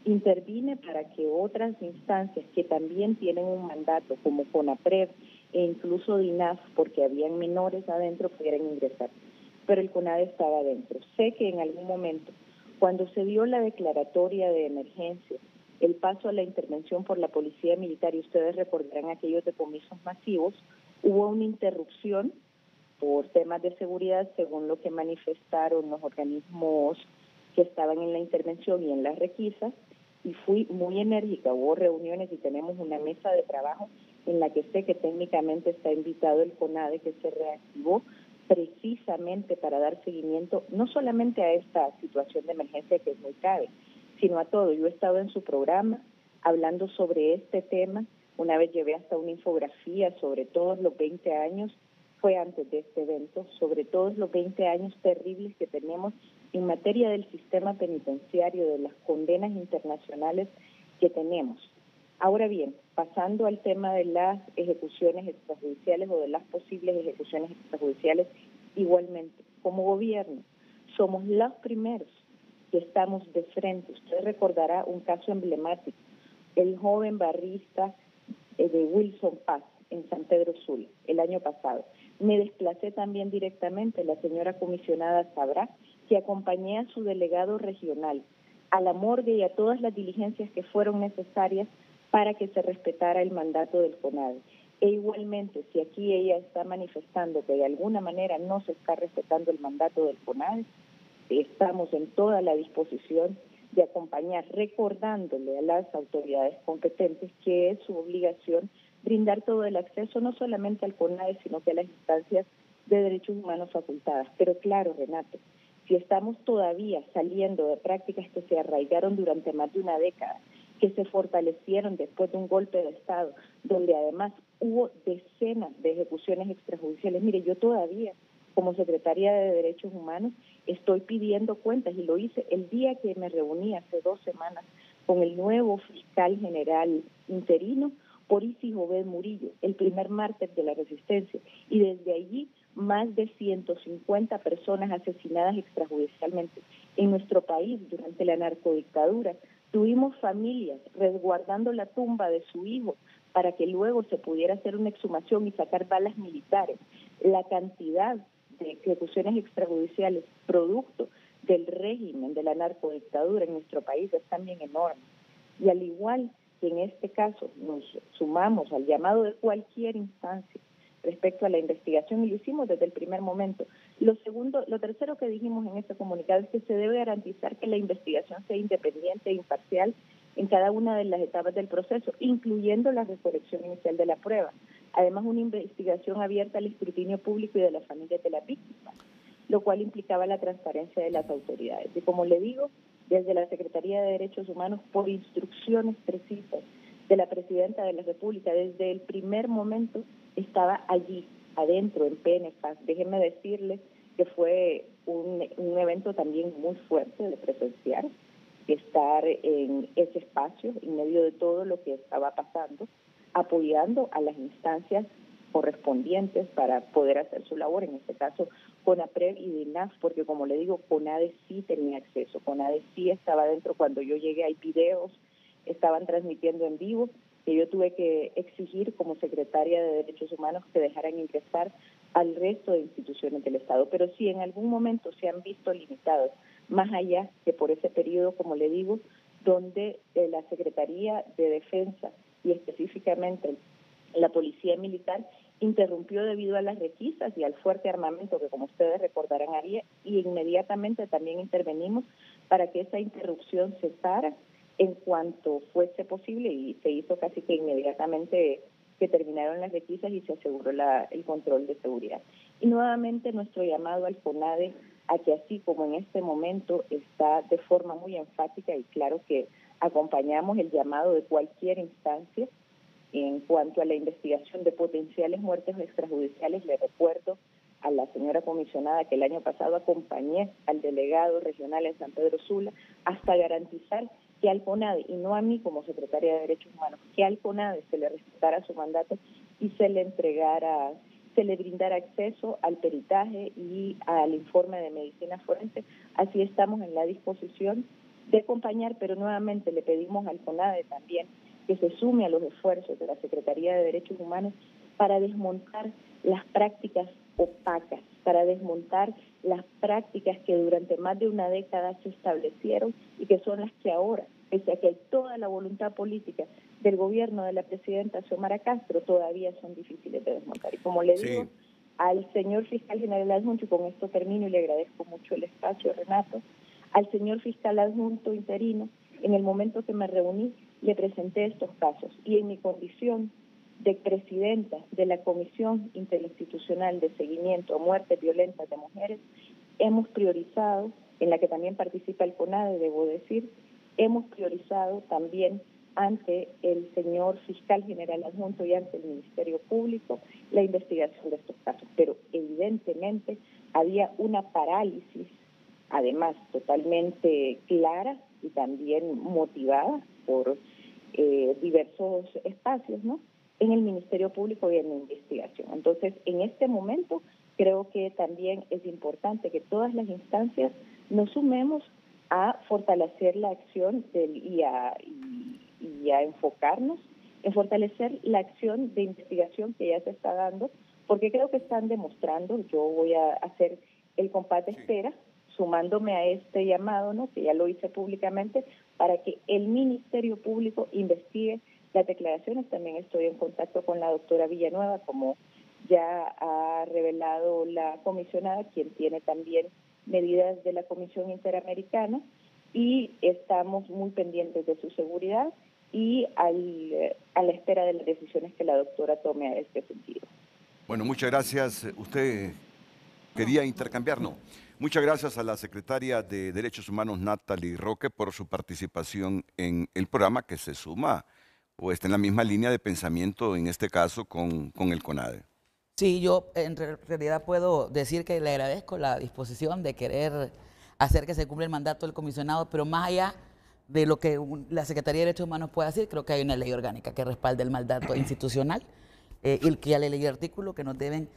intervine para que otras instancias que también tienen un mandato, como CONAPRED e incluso DINAF, porque habían menores adentro, pudieran ingresar. Pero el CONADE estaba adentro. Sé que en algún momento, cuando se dio la declaratoria de emergencia, el paso a la intervención por la policía militar, y ustedes recordarán aquellos decomisos masivos, hubo una interrupción por temas de seguridad, según lo que manifestaron los organismos que estaban en la intervención y en las requisas, y fui muy enérgica. Hubo reuniones y tenemos una mesa de trabajo en la que sé que técnicamente está invitado el CONADE, que se reactivó precisamente para dar seguimiento no solamente a esta situación de emergencia que es muy grave, sino a todo. Yo he estado en su programa hablando sobre este tema. Una vez llevé hasta una infografía sobre todos los 20 años, fue antes de este evento, sobre todos los 20 años terribles que tenemos en materia del sistema penitenciario, de las condenas internacionales que tenemos. Ahora bien, pasando al tema de las ejecuciones extrajudiciales o de las posibles ejecuciones extrajudiciales, igualmente, como gobierno, somos los primeros que estamos de frente. Usted recordará un caso emblemático, el joven barrista de Wilson Paz en San Pedro Sula, el año pasado. Me desplacé también directamente, la señora comisionada sabrá, que acompañé a su delegado regional a la morgue y a todas las diligencias que fueron necesarias para que se respetara el mandato del CONADE. E igualmente, si aquí ella está manifestando que de alguna manera no se está respetando el mandato del CONADE, estamos en toda la disposición de acompañar, recordándole a las autoridades competentes que es su obligación brindar todo el acceso, no solamente al CONADE, sino que a las instancias de derechos humanos facultadas. Pero claro, Renato, si estamos todavía saliendo de prácticas que se arraigaron durante más de una década, que se fortalecieron después de un golpe de Estado, donde además hubo decenas de ejecuciones extrajudiciales. Mire, yo todavía, como secretaria de Derechos Humanos, estoy pidiendo cuentas, y lo hice el día que me reuní hace 2 semanas con el nuevo fiscal general interino, Porisi Joved Murillo, el primer mártir de la resistencia, y desde allí más de 150 personas asesinadas extrajudicialmente en nuestro país durante la narcodictadura. Tuvimos familias resguardando la tumba de su hijo para que luego se pudiera hacer una exhumación y sacar balas militares. La cantidad de ejecuciones extrajudiciales producto del régimen de la narcodictadura en nuestro país es también enorme. Y al igual que en este caso nos sumamos al llamado de cualquier instancia respecto a la investigación, y lo hicimos desde el primer momento. Lo tercero que dijimos en este comunicado es que se debe garantizar que la investigación sea independiente e imparcial en cada una de las etapas del proceso, incluyendo la recolección inicial de la prueba. Además, una investigación abierta al escrutinio público y de las familias de las víctimas, lo cual implicaba la transparencia de las autoridades. Y como le digo, desde la Secretaría de Derechos Humanos por instrucciones precisas de la Presidenta de la República. Desde el primer momento estaba allí, adentro, en PNFAS. Déjenme decirles que fue un evento también muy fuerte de presenciar, estar en ese espacio, en medio de todo lo que estaba pasando, apoyando a las instancias correspondientes para poder hacer su labor, en este caso CONAPREV y DINAF, porque como le digo, CONADE sí tenía acceso, CONADE sí estaba dentro. Cuando yo llegué hay videos, estaban transmitiendo en vivo, que yo tuve que exigir como secretaria de Derechos Humanos que dejaran ingresar al resto de instituciones del Estado, pero sí en algún momento se han visto limitados, más allá que por ese periodo, como le digo, donde la Secretaría de Defensa y específicamente la Policía Militar interrumpió debido a las requisas y al fuerte armamento que, como ustedes recordarán, había, y inmediatamente también intervenimos para que esa interrupción cesara en cuanto fuese posible, y se hizo casi que inmediatamente que terminaron las requisas y se aseguró el control de seguridad. Y nuevamente nuestro llamado al CONADE a que, así como en este momento está de forma muy enfática, y claro que acompañamos el llamado de cualquier instancia en cuanto a la investigación de potenciales muertes extrajudiciales. Le recuerdo a la señora comisionada que el año pasado acompañé al delegado regional en San Pedro Sula hasta garantizar que al CONADE, y no a mí como secretaria de Derechos Humanos, que al CONADE se le respetara su mandato y se le brindara acceso al peritaje y al informe de medicina forense. Así estamos en la disposición de acompañar, pero nuevamente le pedimos al CONADE también que se sume a los esfuerzos de la Secretaría de Derechos Humanos para desmontar las prácticas opacas, para desmontar las prácticas que durante más de una década se establecieron y que son las que ahora, pese a que hay toda la voluntad política del gobierno de la presidenta Xiomara Castro, todavía son difíciles de desmontar. Y como le digo al señor fiscal general adjunto, y con esto termino y le agradezco mucho el espacio, Renato, al señor fiscal adjunto interino, en el momento que me reuní, le presenté estos casos, y en mi condición de presidenta de la Comisión Interinstitucional de Seguimiento a Muertes Violentas de Mujeres, hemos priorizado, en la que también participa el CONADE, debo decir, hemos priorizado también ante el señor fiscal general adjunto y ante el Ministerio Público la investigación de estos casos. Pero evidentemente había una parálisis, además totalmente clara y también motivada por diversos espacios, ¿no?, en el Ministerio Público y en la investigación. Entonces, en este momento, creo que también es importante que todas las instancias nos sumemos a fortalecer la acción y a enfocarnos en fortalecer la acción de investigación que ya se está dando, porque creo que están demostrando. Yo voy a hacer el compás de espera, sumándome a este llamado, ¿no?, que ya lo hice públicamente, para que el Ministerio Público investigue las declaraciones. También estoy en contacto con la doctora Villanueva, como ya ha revelado la comisionada, quien tiene también medidas de la Comisión Interamericana, y estamos muy pendientes de su seguridad y a la espera de las decisiones que la doctora tome a este sentido. Bueno, muchas gracias. Usted quería intercambiar, ¿no? Muchas gracias a la secretaria de Derechos Humanos, Natalie Roque, por su participación en el programa, que se suma o está en la misma línea de pensamiento, en este caso, con el CONADE. Sí, yo en realidad puedo decir que le agradezco la disposición de querer hacer que se cumpla el mandato del comisionado, pero más allá de lo que la Secretaría de Derechos Humanos puede decir, creo que hay una ley orgánica que respalda el mandato institucional y que ya le leí el artículo, que nos deben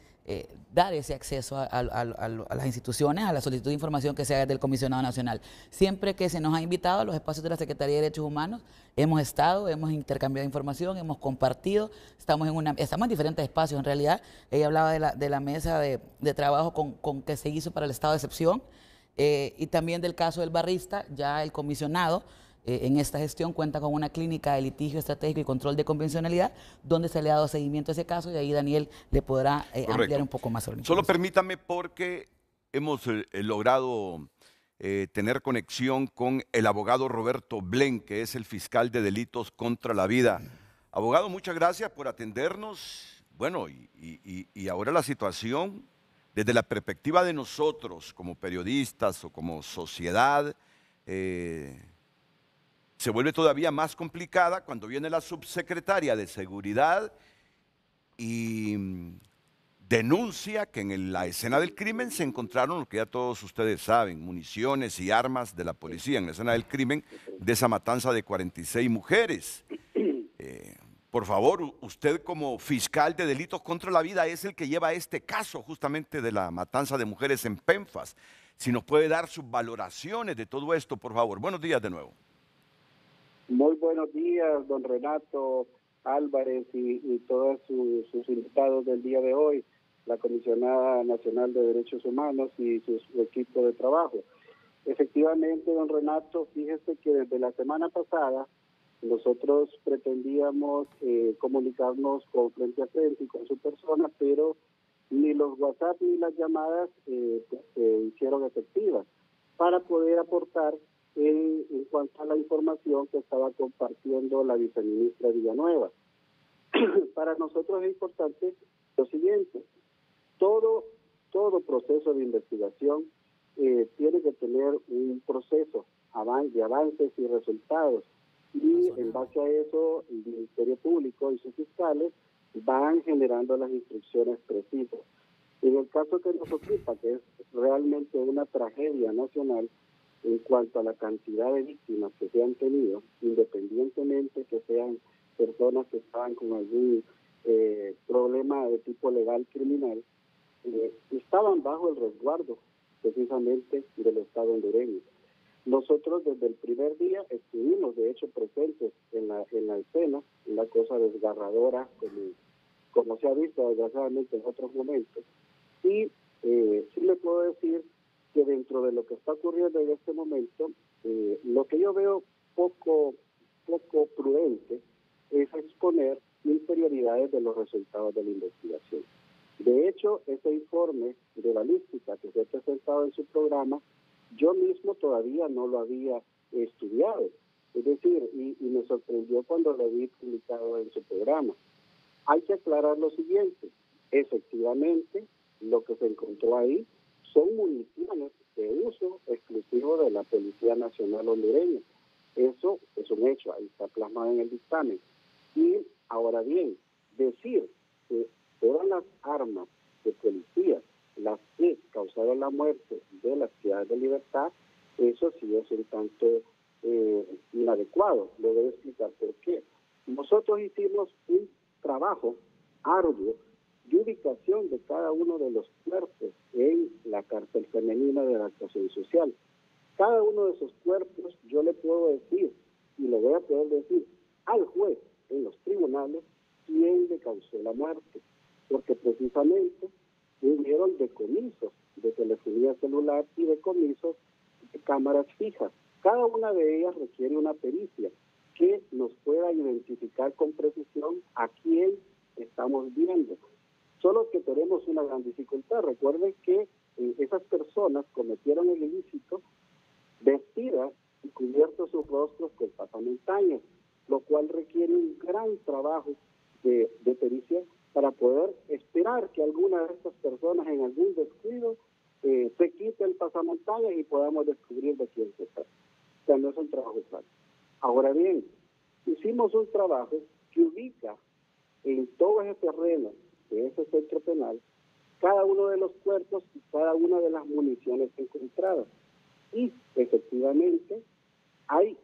dar ese acceso a las instituciones, a la solicitud de información que se haga del Comisionado Nacional. Siempre que se nos ha invitado a los espacios de la Secretaría de Derechos Humanos, hemos estado, hemos intercambiado información, hemos compartido, estamos en diferentes espacios en realidad. Ella hablaba de la mesa de trabajo con que se hizo para el estado de excepción y también del caso del barrista. Ya el comisionado en esta gestión cuenta con una clínica de litigio estratégico y control de convencionalidad, donde se le ha dado seguimiento a ese caso, y ahí Daniel le podrá ampliar un poco más sobre el Solo permítame, porque hemos logrado tener conexión con el abogado Roberto Blen, que es el fiscal de delitos contra la vida. Abogado, muchas gracias por atendernos. Bueno, y ahora la situación, desde la perspectiva de nosotros como periodistas o como sociedad, se vuelve todavía más complicada cuando viene la subsecretaria de Seguridad y denuncia que en la escena del crimen se encontraron lo que ya todos ustedes saben, municiones y armas de la policía en la escena del crimen de esa matanza de 46 mujeres. Por favor, usted como fiscal de delitos contra la vida es el que lleva este caso justamente de la matanza de mujeres en Penfas. Si nos puede dar sus valoraciones de todo esto, por favor. Buenos días de nuevo. Muy buenos días, don Renato Álvarez y todos sus invitados del día de hoy, la Comisionada Nacional de Derechos Humanos y su equipo de trabajo. Efectivamente, don Renato, fíjese que desde la semana pasada nosotros pretendíamos comunicarnos con Frente a Frente y con su persona, pero ni los WhatsApp ni las llamadas se hicieron efectivas para poder aportar en cuanto a la información que estaba compartiendo la viceministra Villanueva. Para nosotros es importante lo siguiente: todo proceso de investigación tiene que tener un proceso de avances y resultados, y en base a eso el Ministerio Público y sus fiscales van generando las instrucciones precisas. En el caso que nos ocupa, que es realmente una tragedia nacional en cuanto a la cantidad de víctimas que se han tenido, independientemente que sean personas que estaban con algún problema de tipo legal criminal, estaban bajo el resguardo precisamente del Estado hondureño. Nosotros desde el primer día estuvimos de hecho presentes en la escena, una cosa desgarradora como se ha visto desgraciadamente en otros momentos, y sí le puedo decir que dentro de lo que está ocurriendo en este momento, lo que yo veo poco prudente es exponer inferioridades de los resultados de la investigación. De hecho, ese informe de balística que se ha presentado en su programa, yo mismo todavía no lo había estudiado. Es decir, y me sorprendió cuando lo vi publicado en su programa. Hay que aclarar lo siguiente: efectivamente, lo que se encontró ahí son municiones de uso exclusivo de la Policía Nacional hondureña. Eso es un hecho, ahí está plasmado en el dictamen. Y ahora bien, decir que todas las armas de policía, las que causaron la muerte de las ciudades de libertad, eso sí es un tanto inadecuado. Le voy a explicar por qué. Nosotros hicimos un trabajo arduo de ubicación de cada uno de los cuerpos en la cárcel femenina de la actuación social. Cada uno de esos cuerpos yo le puedo decir, y le voy a poder decir al juez en los tribunales, quién le causó la muerte, porque precisamente hubieron decomisos de telefonía celular y decomisos de cámaras fijas. Cada una de ellas requiere una pericia que nos pueda identificar con precisión a quién estamos viendo. Solo que tenemos una gran dificultad. Recuerden que esas personas cometieron el ilícito vestidas y cubiertos sus rostros con pasamontañas, lo cual requiere un gran trabajo de pericia para poder esperar que alguna de estas personas en algún descuido se quite el pasamontañas y podamos descubrir de quién se trata. O sea, no es un trabajo fácil. Ahora bien, hicimos un trabajo que ubica en todo ese terreno de ese centro penal cada uno de los cuerpos y cada una de las municiones encontradas. Y efectivamente hay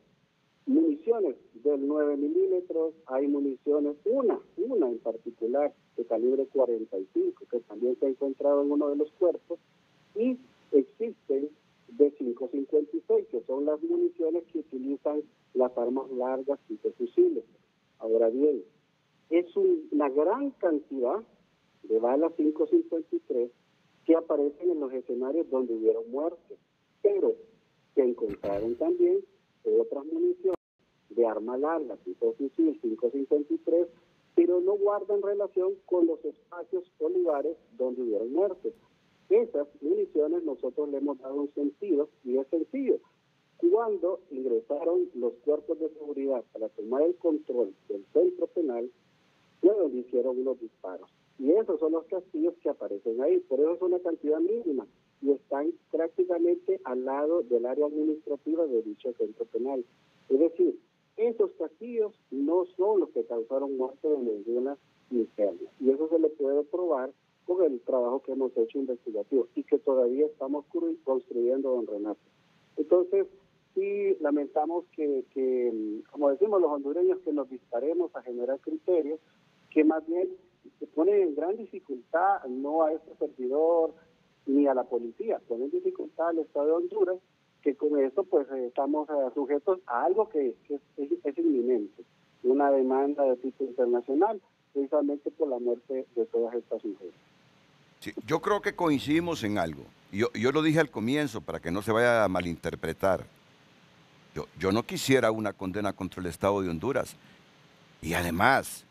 municiones del 9 milímetros, hay municiones, una en particular de calibre 45 que también se ha encontrado en uno de los cuerpos, y existen de 5.56, que son las municiones que utilizan las armas largas y de fusiles. Ahora bien, es una gran cantidad de balas 5.53 que aparecen en los escenarios donde hubieron muertes, pero se encontraron también otras municiones de arma larga, tipo fusil 5.53, pero no guardan relación con los espacios o lugares donde hubieron muertes. Esas municiones nosotros le hemos dado un sentido, y es sencillo. Cuando ingresaron los cuerpos de seguridad para tomar el control del centro penal, luego hicieron unos disparos. Y esos son los castillos que aparecen ahí. Por eso es una cantidad mínima y están prácticamente al lado del área administrativa de dicho centro penal. Es decir, esos castillos no son los que causaron muerte de ninguna interna. Y eso se le puede probar con el trabajo que hemos hecho investigativo y que todavía estamos construyendo, don Renato. Entonces, sí lamentamos que, como decimos los hondureños, que nos disparemos a generar criterios que más bien se ponen en gran dificultad no a este servidor ni a la policía, ponen en dificultad al Estado de Honduras, que con eso pues estamos sujetos a algo que es inminente, una demanda de tipo internacional, precisamente por la muerte de todas estas mujeres. Sí, yo creo que coincidimos en algo. Yo lo dije al comienzo para que no se vaya a malinterpretar. Yo no quisiera una condena contra el Estado de Honduras. Y además,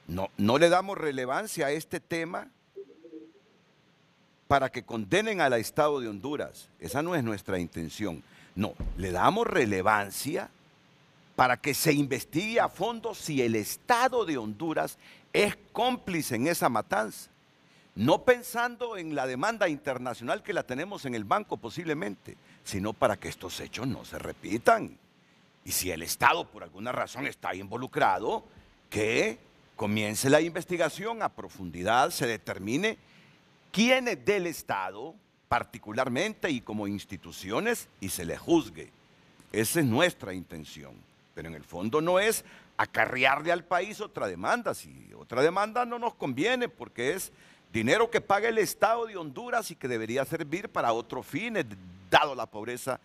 no le damos relevancia a este tema para que condenen al Estado de Honduras. Esa no es nuestra intención. No, le damos relevancia para que se investigue a fondo si el Estado de Honduras es cómplice en esa matanza. No pensando en la demanda internacional que la tenemos en el banco posiblemente, sino para que estos hechos no se repitan. Y si el Estado por alguna razón está involucrado, que comience la investigación a profundidad, se determine quiénes del Estado, particularmente y como instituciones, y se le juzgue. Esa es nuestra intención. Pero en el fondo no es acarrearle al país otra demanda. Si otra demanda no nos conviene porque es dinero que paga el Estado de Honduras y que debería servir para otros fines, dado la pobreza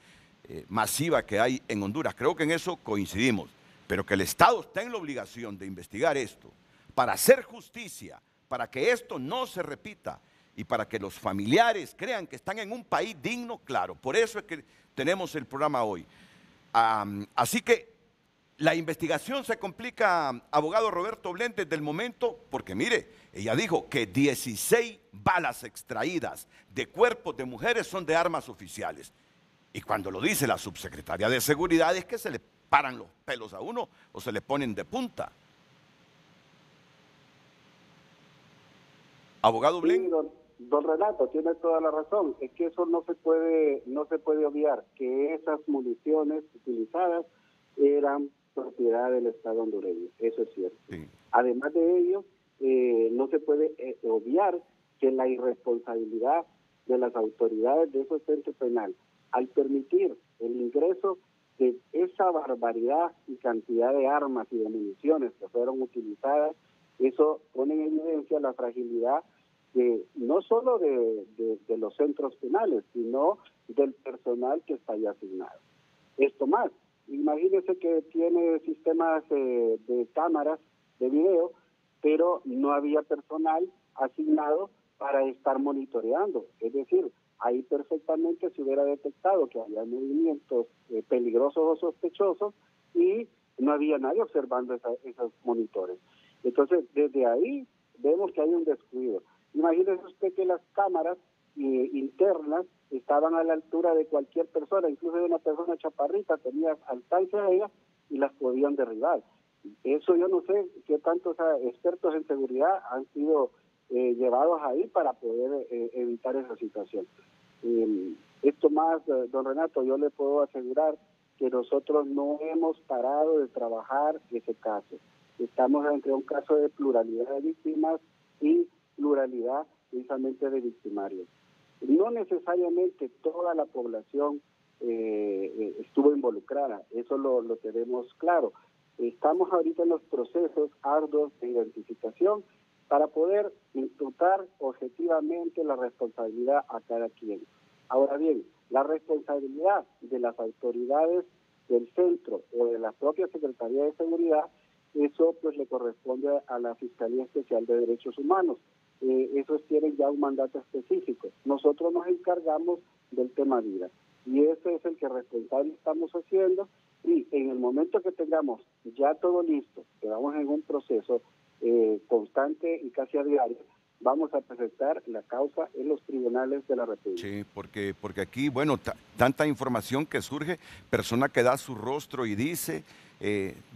masiva que hay en Honduras. Creo que en eso coincidimos. Pero que el Estado está en la obligación de investigar esto para hacer justicia, para que esto no se repita y para que los familiares crean que están en un país digno, claro. Por eso es que tenemos el programa hoy. Así que la investigación se complica, abogado Roberto Blend, desde el momento, porque mire, ella dijo que 16 balas extraídas de cuerpos de mujeres son de armas oficiales. Y cuando lo dice la subsecretaria de Seguridad es que se le paran los pelos a uno o se le ponen de punta. Abogado Blend. Sí, don Renato, tiene toda la razón. Es que eso no se puede obviar, que esas municiones utilizadas eran propiedad del Estado hondureño, eso es cierto. Sí. Además de ello, no se puede obviar que la irresponsabilidad de las autoridades de esos centros penales al permitir el ingreso de esa barbaridad y cantidad de armas y de municiones que fueron utilizadas, eso pone en evidencia la fragilidad no solo de los centros penales, sino del personal que está ahí asignado. Esto más, imagínese que tiene sistemas de cámaras de video, pero no había personal asignado para estar monitoreando. Es decir, ahí perfectamente se hubiera detectado que había movimientos peligrosos o sospechosos y no había nadie observando esos monitores. Entonces, desde ahí vemos que hay un descuido. Imagínese usted que las cámaras internas estaban a la altura de cualquier persona, incluso de una persona chaparrita, tenía alcance a ellas y las podían derribar. Eso yo no sé qué tantos expertos en seguridad han sido llevados ahí para poder evitar esa situación. Esto más, don Renato, yo le puedo asegurar que nosotros no hemos parado de trabajar ese caso. Estamos ante un caso de pluralidad de víctimas y pluralidad precisamente de victimarios. No necesariamente toda la población estuvo involucrada, eso lo tenemos claro. Estamos ahorita en los procesos arduos de identificación para poder imputar objetivamente la responsabilidad a cada quien. Ahora bien, la responsabilidad de las autoridades del centro o de la propia Secretaría de Seguridad, eso pues le corresponde a la Fiscalía Especial de Derechos Humanos. Esos tienen ya un mandato específico. Nosotros nos encargamos del tema vida y ese es el que responsable estamos haciendo, y en el momento que tengamos ya todo listo, que vamos en un proceso constante y casi a diario, vamos a presentar la causa en los tribunales de la República. Sí, porque aquí, bueno, tanta información que surge, persona que da su rostro y dice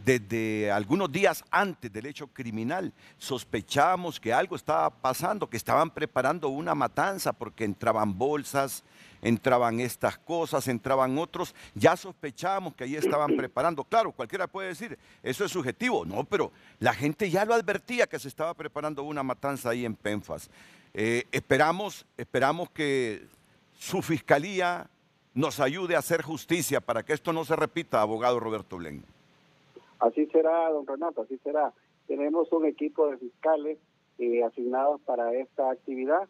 desde algunos días antes del hecho criminal. Sospechábamos que algo estaba pasando, que estaban preparando una matanza porque entraban bolsas, entraban estas cosas, entraban otros. Ya sospechábamos que ahí estaban preparando. Claro, cualquiera puede decir, eso es subjetivo. No, pero la gente ya lo advertía que se estaba preparando una matanza ahí en Penfas. Esperamos que su fiscalía nos ayude a hacer justicia para que esto no se repita, abogado Roberto Blin. Así será, don Renato, así será. Tenemos un equipo de fiscales asignados para esta actividad.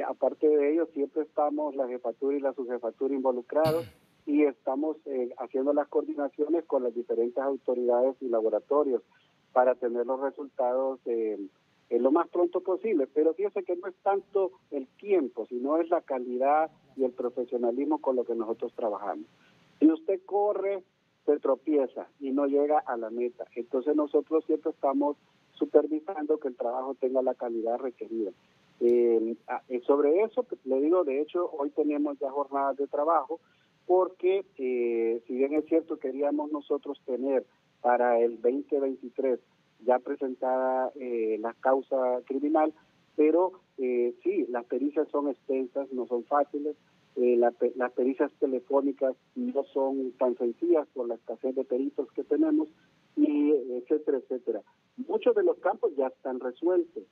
Aparte de ello, siempre estamos la jefatura y la subjefatura involucrados y estamos haciendo las coordinaciones con las diferentes autoridades y laboratorios para tener los resultados lo más pronto posible. Pero fíjese que no es tanto el tiempo, sino es la calidad y el profesionalismo con lo que nosotros trabajamos. Si usted corre, se tropieza y no llega a la meta. Entonces nosotros siempre estamos supervisando que el trabajo tenga la calidad requerida. Sobre eso, le digo, de hecho, hoy tenemos ya jornadas de trabajo porque, si bien es cierto, queríamos nosotros tener para el 2023 ya presentada la causa criminal, pero sí, las pericias son extensas, no son fáciles. Las pericias telefónicas no son tan sencillas por la escasez de peritos que tenemos, y etcétera, etcétera. Muchos de los campos ya están resueltos.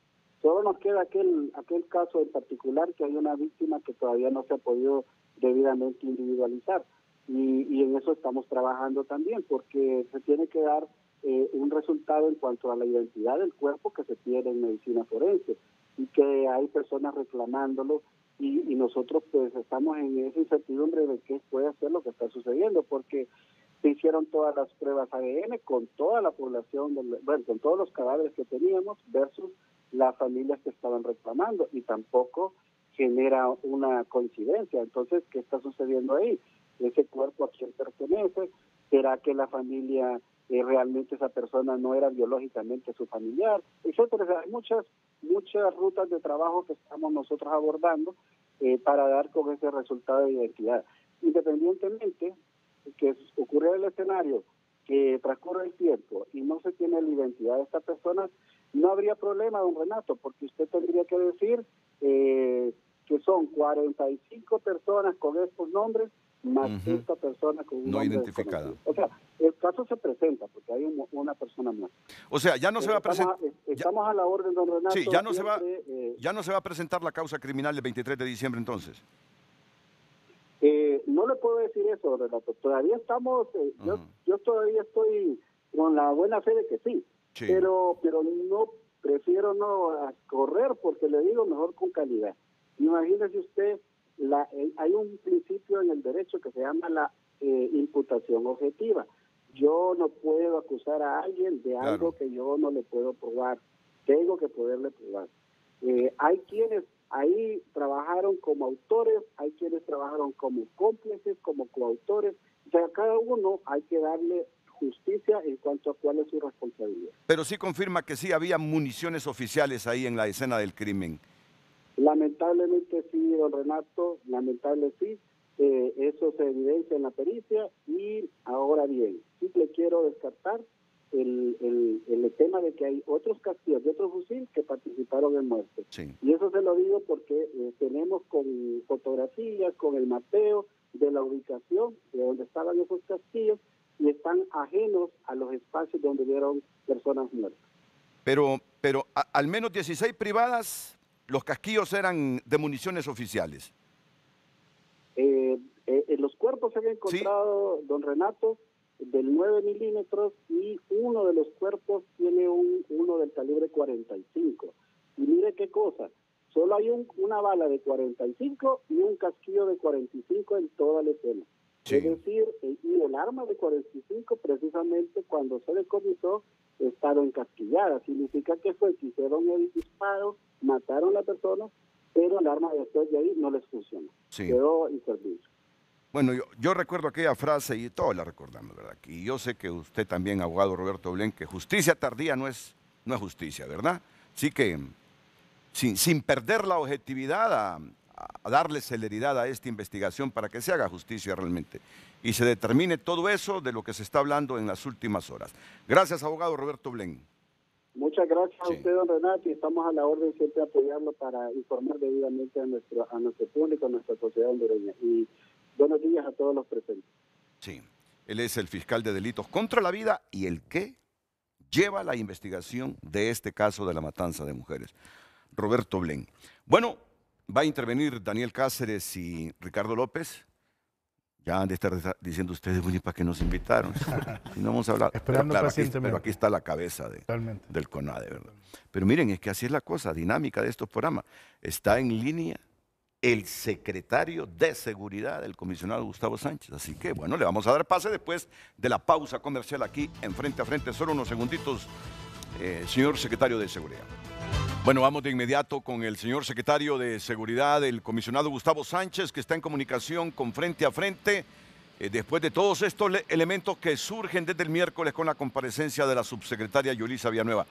Solo nos queda aquel caso en particular, que hay una víctima que todavía no se ha podido debidamente individualizar. Y en eso estamos trabajando también, porque se tiene que dar un resultado en cuanto a la identidad del cuerpo que se tiene en medicina forense, y que hay personas reclamándolo. Y nosotros pues estamos en esa incertidumbre de qué puede ser lo que está sucediendo, porque se hicieron todas las pruebas ADN con toda la población, con todos los cadáveres que teníamos versus las familias que estaban reclamando, y tampoco genera una coincidencia. Entonces, ¿qué está sucediendo ahí? ¿Ese cuerpo a quién pertenece? ¿Será que la familia, realmente esa persona no era biológicamente su familiar? Etcétera. O sea, hay muchas rutas de trabajo que estamos nosotros abordando para dar con ese resultado de identidad. Independientemente que ocurra el escenario, que transcurre el tiempo y no se tiene la identidad de esta persona, no habría problema, don Renato, porque usted tendría que decir que son 45 personas con estos nombres, más esta persona con un no nombre identificada. O sea, el caso se presenta porque hay una persona más. O sea, ya no se va a presentar. Estamos a la orden, don Renato. Sí, ya no se va a presentar la causa criminal del 23 de diciembre entonces. No le puedo decir eso, Renato. Todavía estamos, yo todavía estoy con la buena fe de que sí. Pero no, prefiero no correr, porque le digo, mejor con calidad. Imagínese usted, hay un principio en el derecho que se llama la imputación objetiva. Yo no puedo acusar a alguien de algo que yo no le puedo probar. Tengo que poderle probar. Hay quienes ahí trabajaron como autores, hay quienes trabajaron como cómplices, como coautores. O sea, a cada uno hay que darle justicia en cuanto a cuál es su responsabilidad. Pero sí confirma que sí había municiones oficiales ahí en la escena del crimen. Lamentablemente sí, don Renato, lamentable sí. Eso se evidencia en la pericia. Y ahora bien, sí le quiero descartar el tema de que hay otros casquillos de otro fusil que participaron en muerte. Sí. Y eso se lo digo porque tenemos con fotografías, con el mapeo de la ubicación de donde estaban esos casquillos, y están ajenos a los espacios donde vieron personas muertas. Pero al menos 16 privadas, los casquillos eran de municiones oficiales. Los cuerpos se habían encontrado, don Renato, del 9 milímetros, y uno de los cuerpos tiene uno del calibre 45. Y mire qué cosa, solo hay una bala de 45 y un casquillo de 45 en toda la escena. Sí. Es decir, y el arma de 45, precisamente cuando se decomisó, estaba encasquillada. Significa que hicieron el disparo, mataron a la persona, pero el arma después de ahí no les funcionó. Sí. Quedó inservible. Bueno, yo recuerdo aquella frase, y todos la recordamos, ¿verdad? Y yo sé que usted también, abogado Roberto Blin, que justicia tardía no es justicia, ¿verdad? Así que, sin perder la objetividad, a darle celeridad a esta investigación para que se haga justicia realmente y se determine todo eso de lo que se está hablando en las últimas horas. Gracias, abogado Roberto Blén. Muchas gracias a usted, don Renato, y estamos a la orden siempre de apoyarlo para informar debidamente a nuestro público, a nuestra sociedad hondureña. Y buenos días a todos los presentes. Sí, él es el fiscal de delitos contra la vida y el que lleva la investigación de este caso de la matanza de mujeres, Roberto Blén. Bueno, va a intervenir Daniel Cáceres y Ricardo López. Ya han de estar diciendo ustedes, bueno, ¿y para qué nos invitaron? Si no vamos a hablar. Esperando pacientemente. Pero aquí está la cabeza del CONADE, ¿verdad? Pero miren, es que así es la cosa, dinámica de estos programas. Está en línea el secretario de Seguridad del comisionado Gustavo Sánchez. Así que, bueno, le vamos a dar pase después de la pausa comercial aquí en Frente a Frente. Solo unos segunditos, señor secretario de Seguridad. Bueno, vamos de inmediato con el señor secretario de Seguridad, el comisionado Gustavo Sánchez, que está en comunicación con Frente a Frente, después de todos estos elementos que surgen desde el miércoles con la comparecencia de la subsecretaria Yulisa Villanueva.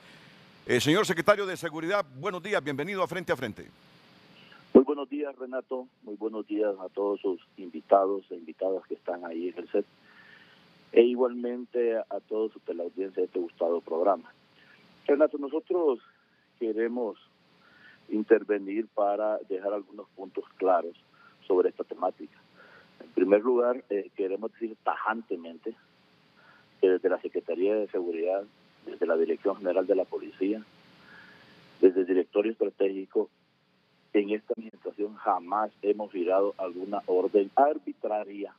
Señor secretario de Seguridad, buenos días, bienvenido a Frente. Muy buenos días, Renato, muy buenos días a todos sus invitados e invitadas que están ahí en el set, e igualmente a todos los de la audiencia de este gustado programa. Renato, nosotros queremos intervenir para dejar algunos puntos claros sobre esta temática. En primer lugar, queremos decir tajantemente que desde la Secretaría de Seguridad, desde la Dirección General de la Policía, desde el Directorio Estratégico, en esta administración jamás hemos girado alguna orden arbitraria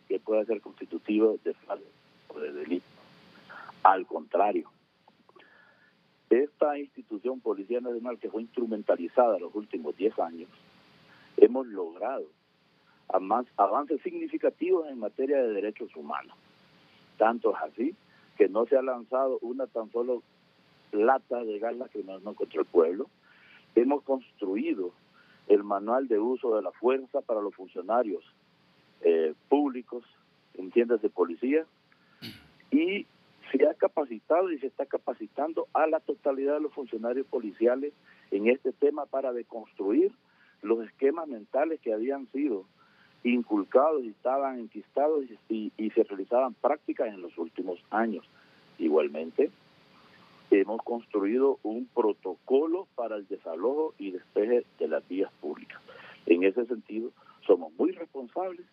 que pueda ser constitutiva de falta o de delito. Al contrario, esta institución Policía Nacional, que fue instrumentalizada los últimos 10 años, hemos logrado avances significativos en materia de derechos humanos. Tanto es así que no se ha lanzado una tan solo lata de gas lacrimógeno contra el pueblo. Hemos construido el manual de uso de la fuerza para los funcionarios públicos, entiéndase policía, y se ha capacitado y se está capacitando a la totalidad de los funcionarios policiales en este tema para deconstruir los esquemas mentales que habían sido inculcados y estaban enquistados y se realizaban prácticas en los últimos años. Igualmente, hemos construido un protocolo para el desalojo y despeje de las vías públicas. En ese sentido, somos muy responsables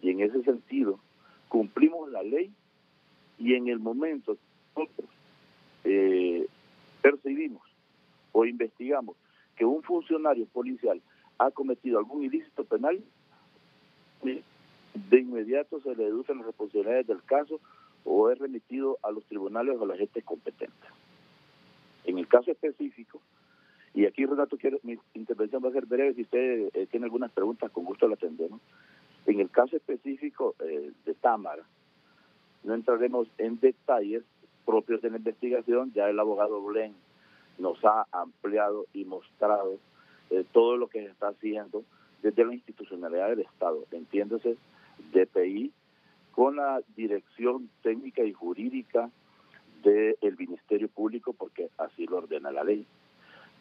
y en ese sentido cumplimos la ley, y en el momento nosotros percibimos o investigamos que un funcionario policial ha cometido algún ilícito penal, de inmediato se le deducen las responsabilidades del caso o es remitido a los tribunales o a las entes competentes. En el caso específico, y aquí Renato, mi intervención va a ser breve, si usted tiene algunas preguntas, con gusto la atendemos. En el caso específico de Támara, no entraremos en detalles propios de la investigación, ya el abogado Blén nos ha ampliado y mostrado todo lo que se está haciendo desde la institucionalidad del Estado, entiéndose, DPI, con la dirección técnica y jurídica del Ministerio Público, porque así lo ordena la ley.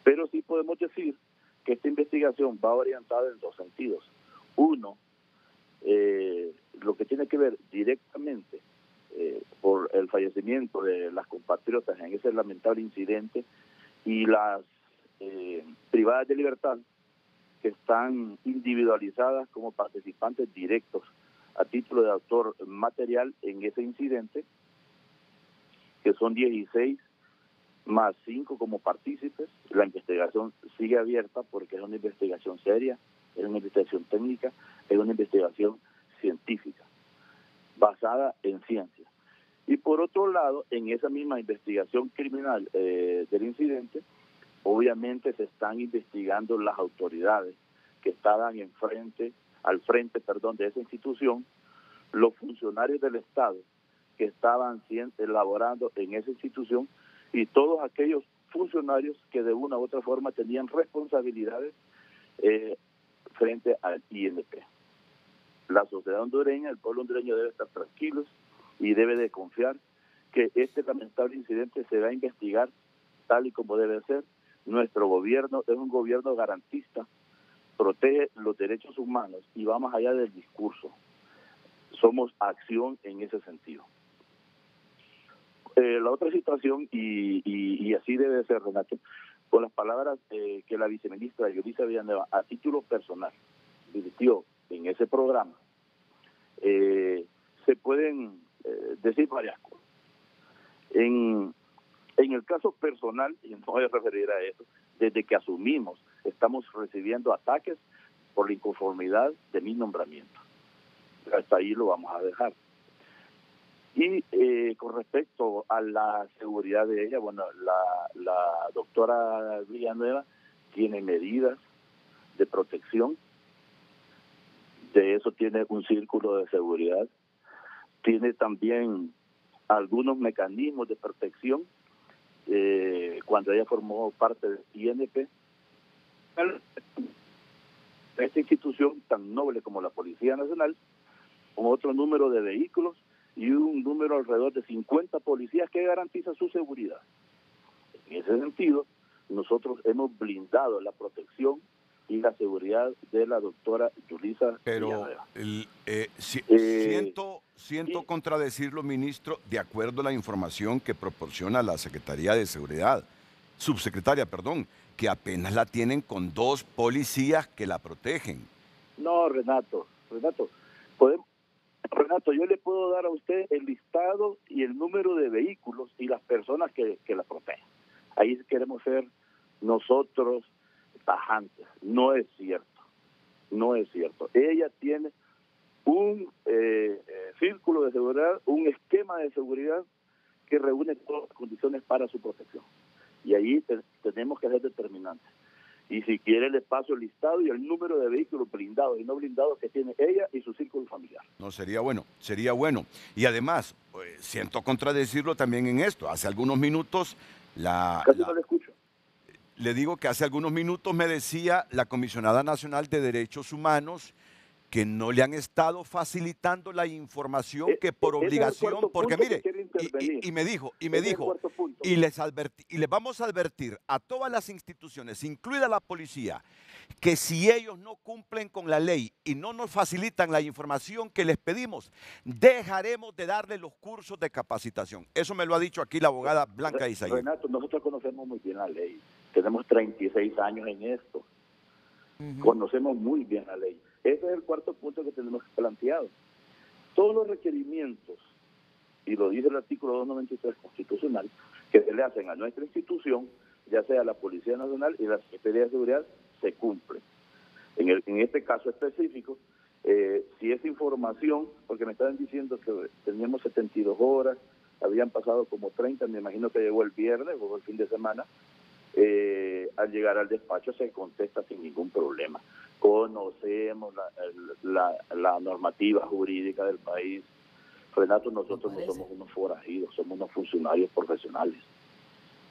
Pero sí podemos decir que esta investigación va orientada en dos sentidos. Uno, lo que tiene que ver directamente por el fallecimiento de las compatriotas en ese lamentable incidente y las privadas de libertad que están individualizadas como participantes directos a título de autor material en ese incidente, que son 16 más 5 como partícipes. La investigación sigue abierta porque es una investigación seria, es una investigación técnica, es una investigación científica, basada en ciencia. Y por otro lado, en esa misma investigación criminal del incidente, obviamente se están investigando las autoridades que estaban al frente de esa institución, los funcionarios del Estado que estaban elaborando en esa institución y todos aquellos funcionarios que de una u otra forma tenían responsabilidades frente al INP. La sociedad hondureña, el pueblo hondureño debe estar tranquilos y debe de confiar que este lamentable incidente se va a investigar tal y como debe ser. Nuestro gobierno es un gobierno garantista protege los derechos humanos y va más allá del discurso. Somos acción en ese sentido. La otra situación, y así debe ser, Renato, con las palabras que la viceministra Yulisa Villanueva, a título personal, virtió en ese programa, se pueden decir varias cosas. En el caso personal, y no voy a referir a eso, desde que asumimos, estamos recibiendo ataques por la inconformidad de mi nombramiento. Hasta ahí lo vamos a dejar. Y con respecto a la seguridad de ella, bueno, la doctora Villanueva tiene medidas de protección, de eso tiene un círculo de seguridad, tiene también algunos mecanismos de protección cuando ella formó parte del INP. Esta institución tan noble como la Policía Nacional, con otro número de vehículos y un número alrededor de 50 policías que garantiza su seguridad. En ese sentido, nosotros hemos blindado la protección y la seguridad de la doctora Yulisa Villanueva. Siento contradecirlo, ministro, de acuerdo a la información que proporciona la Secretaría de Seguridad, subsecretaria, perdón, que apenas la tienen con 2 policías que la protegen. No, Renato, yo le puedo dar a usted el listado y el número de vehículos y las personas que la protegen. Ahí queremos ser nosotros tajantes. No es cierto. Ella tiene un círculo de seguridad, un esquema de seguridad que reúne todas las condiciones para su protección. Y ahí tenemos que ser determinantes. Y si quiere le paso el listado y el número de vehículos blindados y no blindados que tiene ella y su círculo familiar. No, sería bueno. Y además, siento contradecirlo también en esto. Hace algunos minutos Casi no le escucho. Le digo que hace algunos minutos me decía la Comisionada Nacional de Derechos Humanos que no le han estado facilitando la información que por obligación, porque mire, y me dijo, y les vamos a advertir a todas las instituciones, incluida la policía, que si ellos no cumplen con la ley y no nos facilitan la información que les pedimos, dejaremos de darle los cursos de capacitación. Eso me lo ha dicho aquí la abogada Blanca Isaí. Renato, nosotros conocemos muy bien la ley, tenemos 36 años en esto, conocemos muy bien la ley. Ese es el cuarto punto que tenemos planteado. Todos los requerimientos, y lo dice el artículo 293 constitucional, que se le hacen a nuestra institución, ya sea la Policía Nacional y la Secretaría de Seguridad, se cumplen. En este caso específico, si esa información, porque me estaban diciendo que teníamos 72 horas, habían pasado como 30, me imagino que llegó el viernes o el fin de semana, al llegar al despacho se contesta sin ningún problema. Conocemos la normativa jurídica del país. Renato, nosotros no somos unos forajidos, somos unos funcionarios profesionales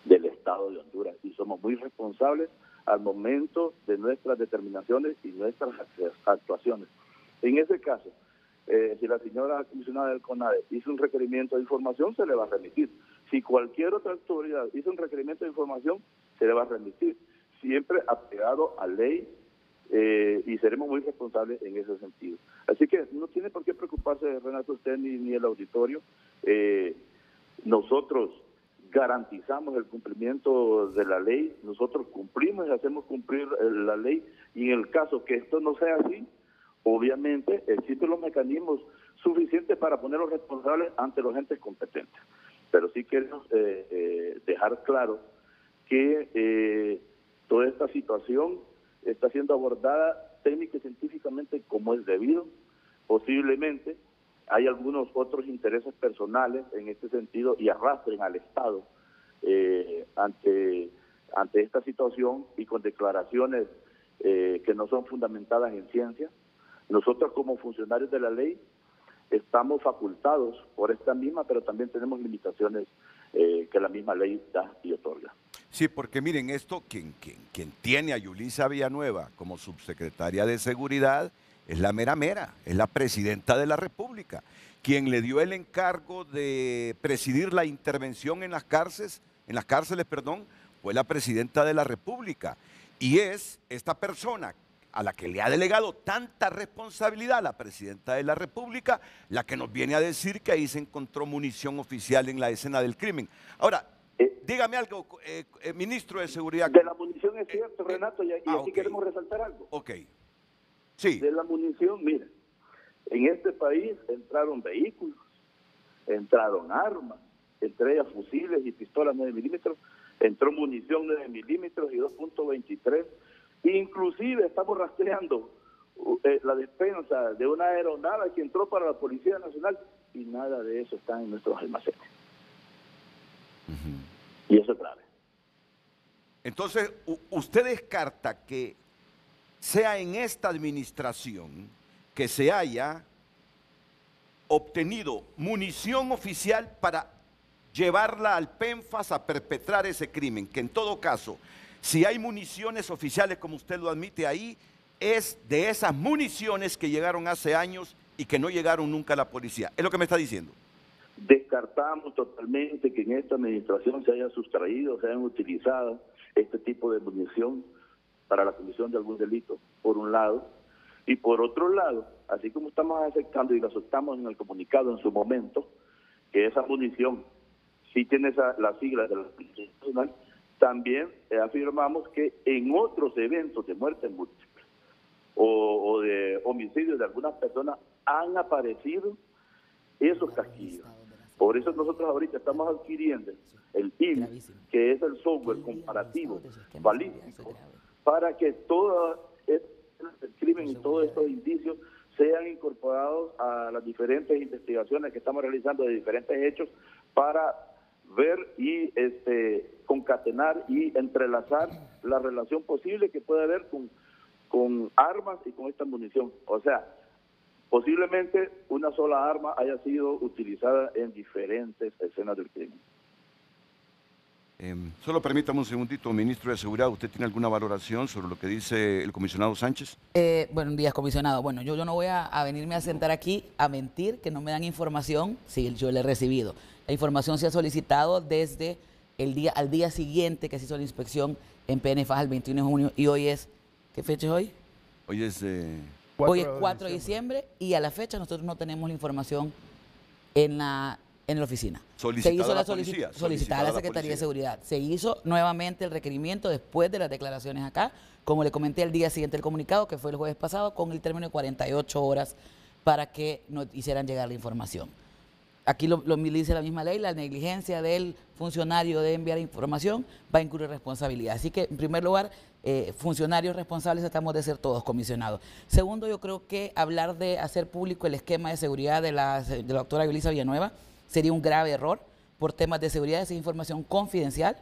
del Estado de Honduras y somos muy responsables al momento de nuestras determinaciones y nuestras actuaciones. En ese caso, si la señora comisionada del CONADE hizo un requerimiento de información, se le va a remitir. Si cualquier otra autoridad hizo un requerimiento de información, se le va a remitir. Siempre apegado a ley y seremos muy responsables en ese sentido. Así que no tiene por qué preocuparse, Renato, usted ni el auditorio. Nosotros garantizamos el cumplimiento de la ley, nosotros cumplimos y hacemos cumplir la ley, y en el caso que esto no sea así, obviamente existen los mecanismos suficientes para poner los responsables ante los entes competentes. Pero sí queremos dejar claro que toda esta situación está siendo abordada técnica y científicamente como es debido. Posiblemente hay algunos otros intereses personales en este sentido y arrastren al Estado ante esta situación y con declaraciones que no son fundamentadas en ciencia. Nosotros como funcionarios de la ley estamos facultados por esta misma, pero también tenemos limitaciones que la misma ley da y otorga. Sí, porque miren, esto, quien tiene a Yulisa Villanueva como subsecretaria de Seguridad es la mera, es la presidenta de la República. Quien le dio el encargo de presidir la intervención en las cárceles, fue la presidenta de la República. Y es esta persona a la que le ha delegado tanta responsabilidad la presidenta de la República, la que nos viene a decir que ahí se encontró munición oficial en la escena del crimen. Ahora, dígame algo, ministro de Seguridad. De la munición es cierto, Renato, y aquí okay. Queremos resaltar algo. Ok. Sí. De la munición, mire, en este país entraron vehículos, entraron armas, entre ellas fusiles y pistolas 9 milímetros, entró munición 9 milímetros y 2.23. Inclusive estamos rastreando la despensa de una aeronave que entró para la Policía Nacional y nada de eso está en nuestros almacenes. Y eso es grave. Entonces, ¿usted descarta que sea en esta administración que se haya obtenido munición oficial para llevarla al PENFAS a perpetrar ese crimen? Que en todo caso, si hay municiones oficiales, como usted lo admite ahí, es de esas municiones que llegaron hace años y que no llegaron nunca a la policía. ¿Es lo que me está diciendo? Descartamos totalmente que en esta administración se haya sustraído, se hayan utilizado este tipo de munición para la comisión de algún delito, por un lado. Y por otro lado, así como estamos aceptando y lo aceptamos en el comunicado en su momento, que esa munición sí tiene las siglas de la Policía Nacional, también afirmamos que en otros eventos de muerte múltiple o de homicidios de algunas personas han aparecido esos casquillos. Por eso nosotros ahorita estamos adquiriendo el IM, que es el software comparativo balístico, para que todo el crimen y todos estos indicios sean incorporados a las diferentes investigaciones que estamos realizando de diferentes hechos para ver y concatenar y entrelazar la relación posible que puede haber con armas y con esta munición. O sea, posiblemente una sola arma haya sido utilizada en diferentes escenas del crimen. Solo permítame un segundito, ministro de Seguridad, ¿usted tiene alguna valoración sobre lo que dice el comisionado Sánchez? Buenos días, comisionado. Bueno, yo no voy a venirme a sentar aquí a mentir que no me dan información si yo la he recibido. La información se ha solicitado desde al día siguiente que se hizo la inspección en PNFAS el 21 de junio y hoy es, ¿qué fecha es hoy? Hoy es 4 de diciembre y a la fecha nosotros no tenemos la información en la oficina. Se hizo la solicitada a la Secretaría de Seguridad. Se hizo nuevamente el requerimiento después de las declaraciones acá, como le comenté al día siguiente del comunicado, que fue el jueves pasado, con el término de 48 horas para que nos hicieran llegar la información. Aquí lo dice la misma ley, la negligencia del funcionario de enviar información va a incurrir responsabilidad. Así que, en primer lugar, funcionarios responsables tratamos de ser todos, comisionados. Segundo, yo creo que hablar de hacer público el esquema de seguridad de la doctora Yulisa Villanueva sería un grave error por temas de seguridad. Esa información confidencial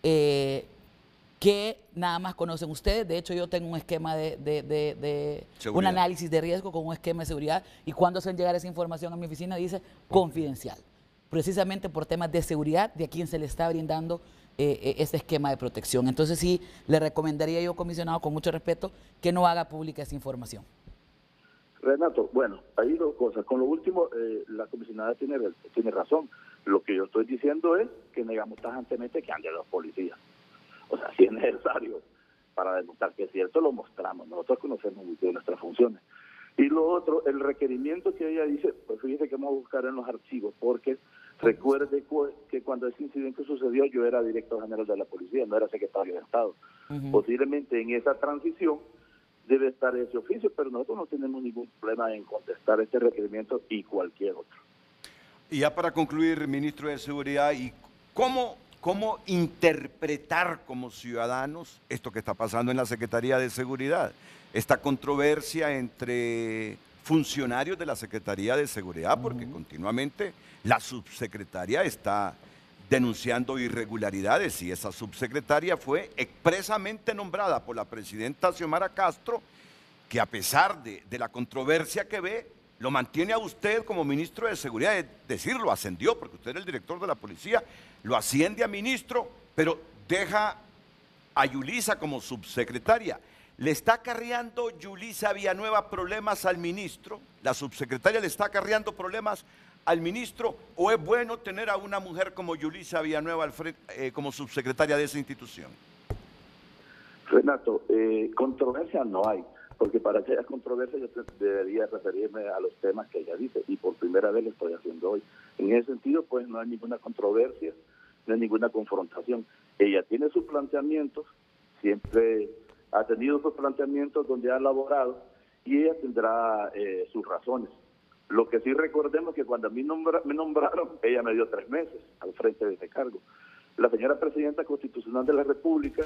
que nada más conocen ustedes. De hecho, yo tengo un esquema de un análisis de riesgo con un esquema de seguridad y cuando hacen llegar esa información a mi oficina dice confidencial, precisamente por temas de seguridad de a quien se le está brindando ese esquema de protección. Entonces sí, le recomendaría yo, comisionado, con mucho respeto, que no haga pública esa información. Renato, bueno, hay dos cosas. Con lo último, la comisionada tiene razón. Lo que yo estoy diciendo es que negamos tajantemente que anden los policías. O sea, si es necesario para demostrar que es cierto, lo mostramos. Nosotros conocemos muy bien nuestras funciones. Y lo otro, el requerimiento que ella dice, pues fíjese que vamos a buscar en los archivos, porque recuerde que cuando ese incidente sucedió yo era director general de la policía, no era secretario de Estado. Posiblemente en esa transición debe estar ese oficio, pero nosotros no tenemos ningún problema en contestar este requerimiento y cualquier otro. Y ya para concluir, ministro de Seguridad, ¿y cómo interpretar como ciudadanos esto que está pasando en la Secretaría de Seguridad? Esta controversia entre funcionarios de la Secretaría de Seguridad, porque continuamente la subsecretaria está denunciando irregularidades y esa subsecretaria fue expresamente nombrada por la presidenta Xiomara Castro, que a pesar de la controversia que ve, lo mantiene a usted como ministro de Seguridad, es decir, lo ascendió, porque usted era el director de la policía, lo asciende a ministro, pero deja a Yulisa como subsecretaria. ¿Le está acarreando Yulisa Villanueva problemas al ministro? ¿La subsecretaria le está acarreando problemas al ministro? ¿O es bueno tener a una mujer como Yulisa Villanueva al frente, como subsecretaria de esa institución? Renato, controversia no hay. porque para que haya controversia yo debería referirme a los temas que ella dice, y por primera vez lo estoy haciendo hoy. En ese sentido, pues no hay ninguna controversia, no hay ninguna confrontación. Ella tiene sus planteamientos, siempre ha tenido sus planteamientos donde ha elaborado, y ella tendrá sus razones. Lo que sí recordemos que cuando a mí me nombraron, ella me dio 3 meses al frente de ese cargo. La señora Presidenta Constitucional de la República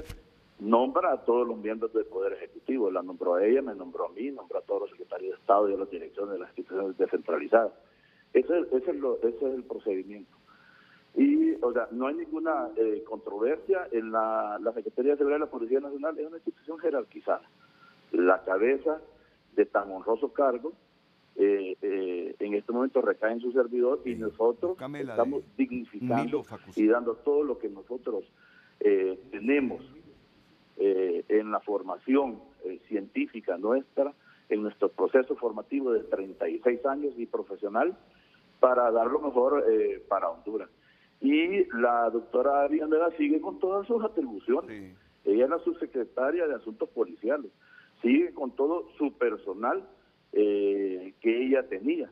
nombra a todos los miembros del Poder Ejecutivo, la nombró a ella, me nombró a mí, nombró a todos los secretarios de Estado y a las direcciones de las instituciones descentralizadas. Ese es el procedimiento. Y, o sea, no hay ninguna controversia en la Secretaría de Seguridad de la Policía Nacional, es una institución jerarquizada. La cabeza de tan honroso cargo en este momento recae en su servidor, y nosotros estamos dignificando y dando todo lo que nosotros tenemos en la formación científica nuestra, en nuestro proceso formativo de 36 años y profesional, para dar lo mejor para Honduras. Y la doctora Villanueva sigue con todas sus atribuciones. Sí. Ella es la subsecretaria de Asuntos Policiales, sigue con todo su personal que ella tenía.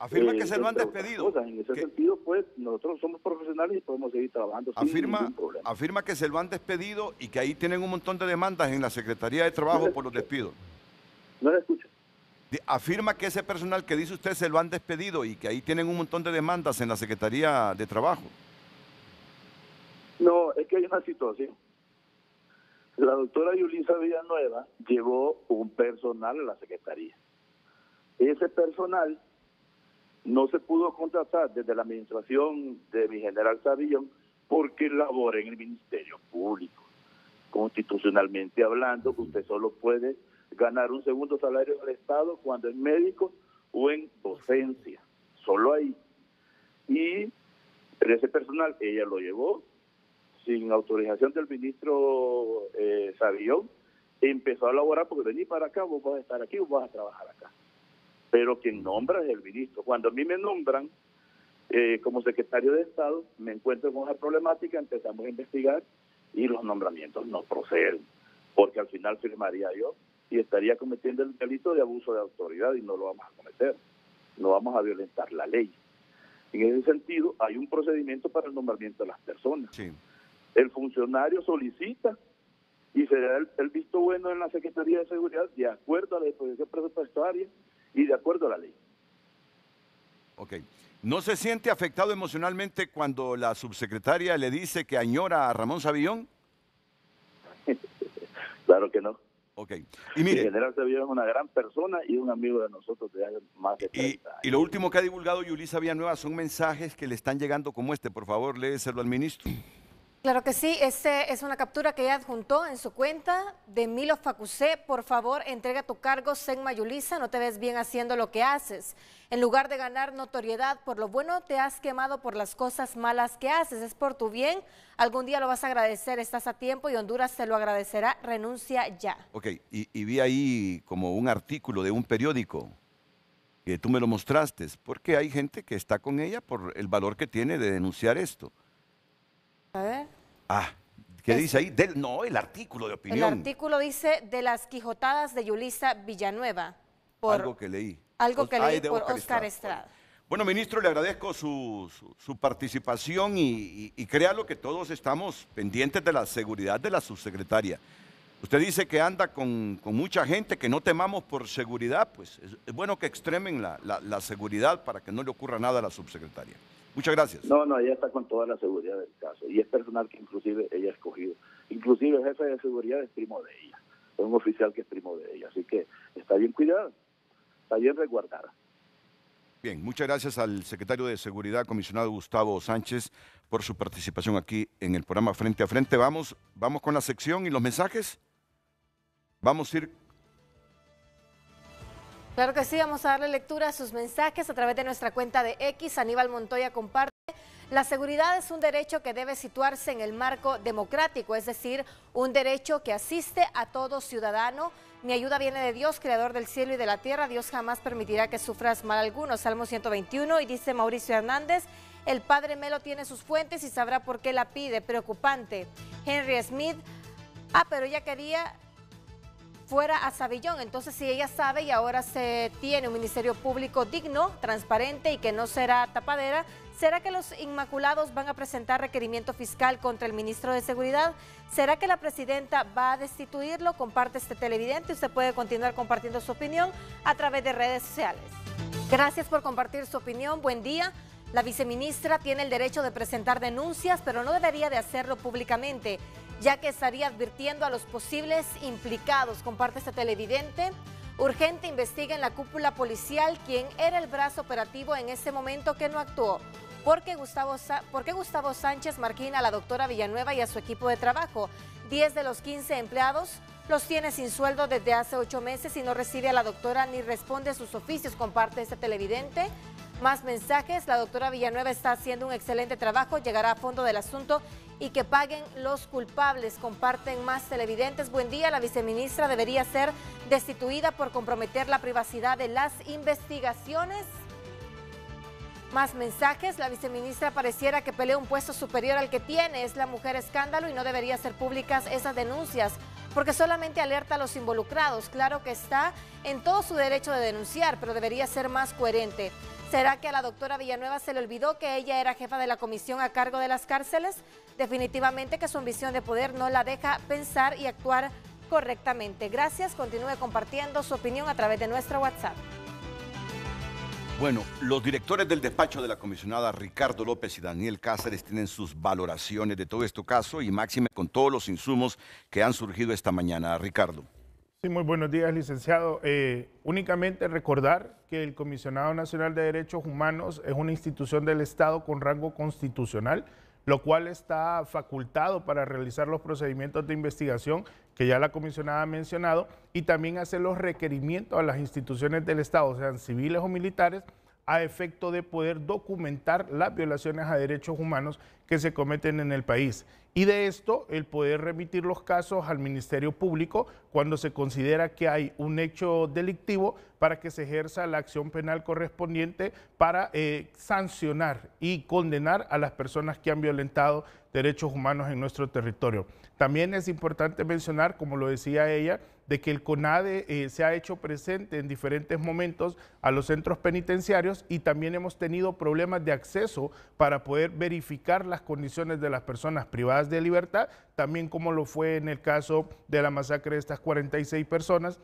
Afirma que se lo han despedido. En ese sentido, pues, nosotros somos profesionales y podemos seguir trabajando sin ningún problema. Afirma que se lo han despedido y que ahí tienen un montón de demandas en la Secretaría de Trabajo por los despidos. No le escucho. Afirma que ese personal que dice usted se lo han despedido y que ahí tienen un montón de demandas en la Secretaría de Trabajo. No, es que hay una situación. La doctora Yulisa Villanueva llevó un personal a la Secretaría. Ese personal no se pudo contratar desde la administración de mi general Savillón porque labora en el Ministerio Público. Constitucionalmente hablando, usted solo puede ganar un segundo salario del Estado cuando es médico o en docencia, solo ahí. Pero ese personal ella lo llevó sin autorización del ministro Savillón, empezó a laborar porque vení para acá, vos vas a estar aquí, vos vas a trabajar acá. Pero quien nombra es el ministro. Cuando a mí me nombran como secretario de Estado, me encuentro con esa problemática, empezamos a investigar y los nombramientos no proceden, porque al final firmaría yo y estaría cometiendo el delito de abuso de autoridad y no lo vamos a cometer, no vamos a violentar la ley. En ese sentido, hay un procedimiento para el nombramiento de las personas. Sí. El funcionario solicita y se da el visto bueno en la Secretaría de Seguridad de acuerdo a la disposición presupuestaria y de acuerdo a la ley. Ok. ¿No se siente afectado emocionalmente cuando la subsecretaria le dice que añora a Ramón Savillón? Claro que no. Ok. Y mire, el general Savillón es una gran persona y un amigo de nosotros de hace más de 30 años. Y lo último que ha divulgado Yulisa Villanueva son mensajes que le están llegando como este. Por favor, léeselo al ministro. Claro que sí, es una captura que ella adjuntó en su cuenta de Milo Facusé. Por favor, entrega tu cargo, Senma Yulisa, no te ves bien haciendo lo que haces. En lugar de ganar notoriedad por lo bueno, te has quemado por las cosas malas que haces. Es por tu bien, algún día lo vas a agradecer, estás a tiempo y Honduras te lo agradecerá, renuncia ya. Ok, y vi ahí como un artículo de un periódico que tú me lo mostraste, porque hay gente que está con ella por el valor que tiene de denunciar esto. A ver. ¿Qué dice ahí? No, el artículo de opinión. El artículo dice de las quijotadas de Yulisa Villanueva. Algo que leí. Algo que leí por Oscar Estrada. Bueno, ministro, le agradezco su participación y créalo que todos estamos pendientes de la seguridad de la subsecretaria. Usted dice que anda con mucha gente, que no temamos por seguridad, pues es bueno que extremen la seguridad para que no le ocurra nada a la subsecretaria. Muchas gracias. No, ella está con toda la seguridad del caso y es personal que inclusive ella ha escogido. Inclusive el jefe de seguridad es primo de ella, es un oficial que es primo de ella, así que está bien cuidada, está bien resguardada. Bien, muchas gracias al secretario de Seguridad, comisionado Gustavo Sánchez, por su participación aquí en el programa Frente a Frente. Vamos con la sección y los mensajes. Vamos a ir... Claro que sí, vamos a darle lectura a sus mensajes a través de nuestra cuenta de X. Aníbal Montoya comparte: la seguridad es un derecho que debe situarse en el marco democrático, es decir, un derecho que asiste a todo ciudadano. Mi ayuda viene de Dios, creador del cielo y de la tierra. Dios jamás permitirá que sufras mal alguno. Salmo 121, y dice Mauricio Hernández: el padre Melo tiene sus fuentes y sabrá por qué la pide. Preocupante. Henry Smith: pero ella quería fuera a Savillón. Entonces, si ella sabe y ahora se tiene un Ministerio Público digno, transparente y que no será tapadera, ¿será que los Inmaculados van a presentar requerimiento fiscal contra el ministro de Seguridad? ¿Será que la presidenta va a destituirlo? Comparte este televidente. Usted puede continuar compartiendo su opinión a través de redes sociales. Gracias por compartir su opinión. Buen día. La viceministra tiene el derecho de presentar denuncias, pero no debería de hacerlo públicamente, ya que estaría advirtiendo a los posibles implicados. Comparte este televidente. Urgente, investiga en la cúpula policial quién era el brazo operativo en ese momento que no actuó. ¿Por qué Gustavo Sánchez margina a la doctora Villanueva y a su equipo de trabajo? 10 de los 15 empleados los tiene sin sueldo desde hace 8 meses y no recibe a la doctora ni responde a sus oficios. Comparte este televidente. Más mensajes. La doctora Villanueva está haciendo un excelente trabajo, llegará a fondo del asunto y que paguen los culpables. Comparten más televidentes. Buen día. La viceministra debería ser destituida por comprometer la privacidad de las investigaciones. Más mensajes. La viceministra pareciera que pelea un puesto superior al que tiene. Es la mujer escándalo y no debería ser públicas esas denuncias, porque solamente alerta a los involucrados. Claro que está en todo su derecho de denunciar, pero debería ser más coherente. ¿Será que a la doctora Villanueva se le olvidó que ella era jefa de la comisión a cargo de las cárceles? Definitivamente que su ambición de poder no la deja pensar y actuar correctamente. Gracias, continúe compartiendo su opinión a través de nuestro WhatsApp. Bueno, los directores del despacho de la comisionada Ricardo López y Daniel Cáceres tienen sus valoraciones de todo este caso y máxime con todos los insumos que han surgido esta mañana. Ricardo. Sí, muy buenos días, licenciado. Únicamente recordar que el Comisionado Nacional de Derechos Humanos es una institución del Estado con rango constitucional, lo cual está facultado para realizar los procedimientos de investigación que ya la comisionada ha mencionado y también hacer los requerimientos a las instituciones del Estado, sean civiles o militares, a efecto de poder documentar las violaciones a derechos humanos que se cometen en el país. Y de esto, el poder remitir los casos al Ministerio Público cuando se considera que hay un hecho delictivo para que se ejerza la acción penal correspondiente para sancionar y condenar a las personas que han violentado derechos humanos en nuestro territorio. También es importante mencionar, como lo decía ella, de que el CONADE se ha hecho presente en diferentes momentos a los centros penitenciarios y también hemos tenido problemas de acceso para poder verificar las condiciones de las personas privadas de libertad, también como lo fue en el caso de la masacre de estas 46 personas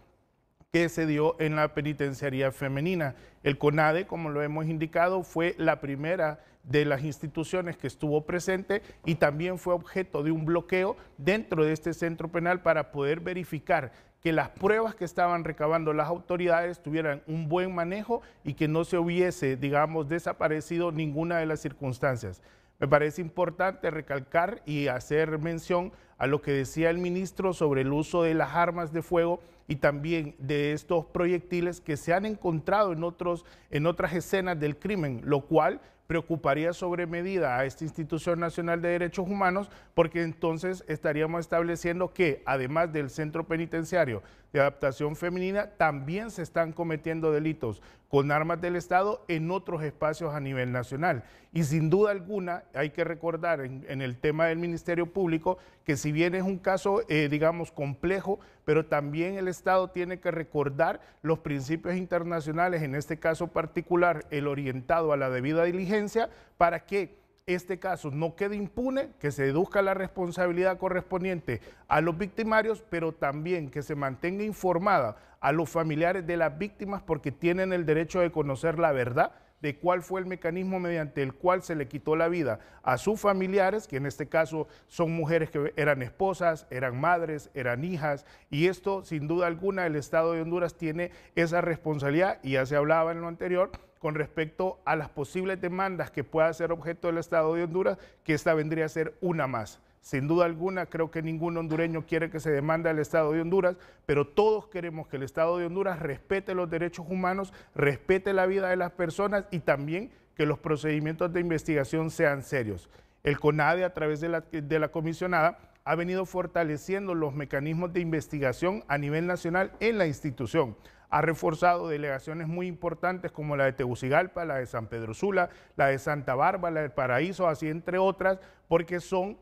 que se dio en la penitenciaría femenina. El CONADE, como lo hemos indicado, fue la primera de las instituciones que estuvo presente y también fue objeto de un bloqueo dentro de este centro penal para poder verificar que las pruebas que estaban recabando las autoridades tuvieran un buen manejo y que no se hubiese, digamos, desaparecido ninguna de las circunstancias. Me parece importante recalcar y hacer mención a lo que decía el ministro sobre el uso de las armas de fuego y también de estos proyectiles que se han encontrado en otras escenas del crimen, lo cual preocuparía sobremedida a esta Institución Nacional de Derechos Humanos, porque entonces estaríamos estableciendo que además del Centro Penitenciario de Adaptación Femenina, también se están cometiendo delitos con armas del Estado en otros espacios a nivel nacional. Y sin duda alguna hay que recordar en el tema del Ministerio Público que si bien es un caso, digamos, complejo, pero también el Estado tiene que recordar los principios internacionales, en este caso particular, el orientado a la debida diligencia, para que este caso no quede impune, que se deduzca la responsabilidad correspondiente a los victimarios, pero también que se mantenga informada a los familiares de las víctimas porque tienen el derecho de conocer la verdad de cuál fue el mecanismo mediante el cual se le quitó la vida a sus familiares, que en este caso son mujeres que eran esposas, eran madres, eran hijas, y esto sin duda alguna el Estado de Honduras tiene esa responsabilidad, y ya se hablaba en lo anterior con respecto a las posibles demandas que pueda ser objeto del Estado de Honduras, que esta vendría a ser una más. Sin duda alguna, creo que ningún hondureño quiere que se demande al Estado de Honduras, pero todos queremos que el Estado de Honduras respete los derechos humanos, respete la vida de las personas y también que los procedimientos de investigación sean serios. El CONADE, a través de la comisionada, ha venido fortaleciendo los mecanismos de investigación a nivel nacional en la institución. Ha reforzado delegaciones muy importantes como la de Tegucigalpa, la de San Pedro Sula, la de Santa Bárbara, la del Paraíso, así entre otras, porque son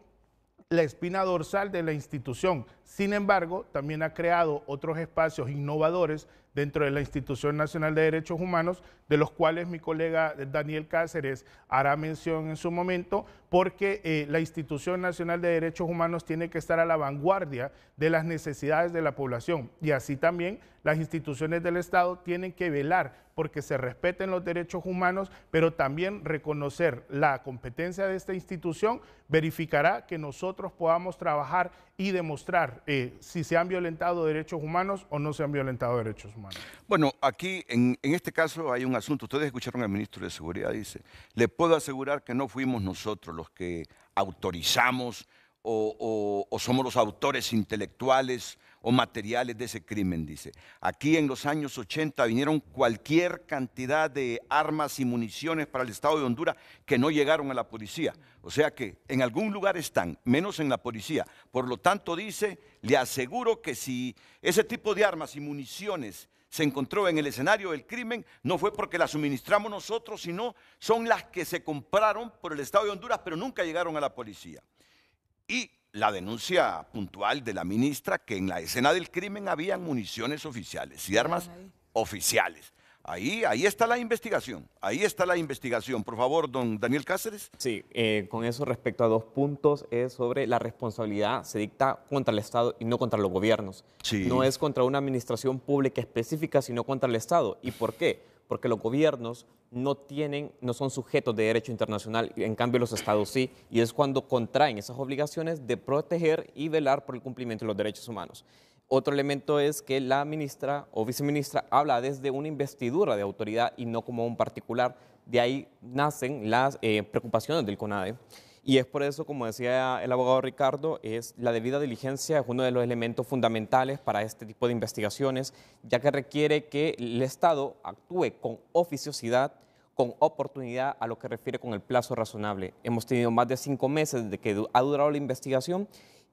la espina dorsal de la institución. Sin embargo, también ha creado otros espacios innovadores dentro de la Institución Nacional de Derechos Humanos, de los cuales mi colega Daniel Cáceres hará mención en su momento, porque la Institución Nacional de Derechos Humanos tiene que estar a la vanguardia de las necesidades de la población, y así también las instituciones del Estado tienen que velar porque se respeten los derechos humanos, pero también reconocer la competencia de esta institución verificará que nosotros podamos trabajar y demostrar si se han violentado derechos humanos o no se han violentado derechos humanos. Bueno, aquí en este caso hay un asunto. Ustedes escucharon al ministro de Seguridad, dice, le puedo asegurar que no fuimos nosotros los que autorizamos o somos los autores intelectuales o materiales de ese crimen, dice. Aquí en los años 80 vinieron cualquier cantidad de armas y municiones para el Estado de Honduras que no llegaron a la policía. O sea que en algún lugar están, menos en la policía. Por lo tanto, dice, le aseguro que si ese tipo de armas y municiones se encontró en el escenario del crimen, no fue porque las suministramos nosotros, sino son las que se compraron por el Estado de Honduras, pero nunca llegaron a la policía. Y la denuncia puntual de la ministra que en la escena del crimen habían municiones oficiales y armas oficiales. Ahí está la investigación, Por favor, don Daniel Cáceres. Sí, con eso respecto a 2 puntos, es sobre la responsabilidad, se dicta contra el Estado y no contra los gobiernos. Sí. No es contra una administración pública específica, sino contra el Estado. ¿Y por qué? Porque los gobiernos no son sujetos de derecho internacional, en cambio los estados sí, y es cuando contraen esas obligaciones de proteger y velar por el cumplimiento de los derechos humanos. Otro elemento es que la ministra o viceministra habla desde una investidura de autoridad y no como un particular. De ahí nacen las preocupaciones del CONADE. Y es por eso, como decía el abogado Ricardo, la debida diligencia es uno de los elementos fundamentales para este tipo de investigaciones, ya que requiere que el Estado actúe con oficiosidad, con oportunidad a lo que refiere con el plazo razonable. Hemos tenido más de 5 meses de que ha durado la investigación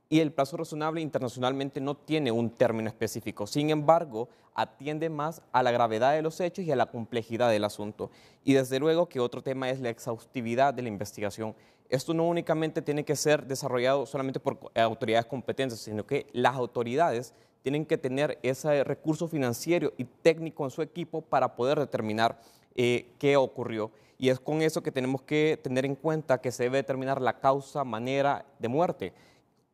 y el plazo razonable internacionalmente no tiene un término específico. Sin embargo, atiende más a la gravedad de los hechos y a la complejidad del asunto. Y desde luego que otro tema es la exhaustividad de la investigación. Esto no únicamente tiene que ser desarrollado solamente por autoridades competentes, sino que las autoridades tienen que tener ese recurso financiero y técnico en su equipo para poder determinar qué ocurrió. Y es con eso que tenemos que tener en cuenta que se debe determinar la causa, manera de muerte.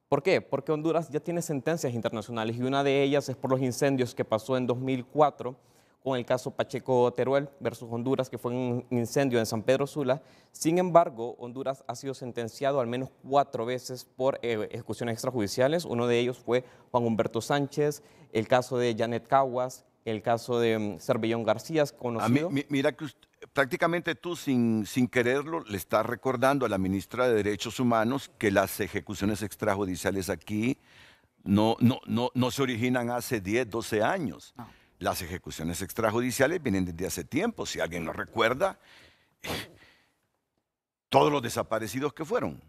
¿Por qué? Porque Honduras ya tiene sentencias internacionales y una de ellas es por los incendios que pasó en 2004 con el caso Pacheco Teruel versus Honduras, que fue un incendio en San Pedro Sula. Sin embargo, Honduras ha sido sentenciado al menos 4 veces por ejecuciones extrajudiciales. Uno de ellos fue Juan Humberto Sánchez, el caso de Janet Caguas, el caso de Cervellón García, conocido. Mira que prácticamente tú sin quererlo le estás recordando a la ministra de Derechos Humanos que las ejecuciones extrajudiciales aquí no se originan hace 10, 12 años. No. Las ejecuciones extrajudiciales vienen desde hace tiempo. Si alguien lo recuerda, todos los desaparecidos que fueron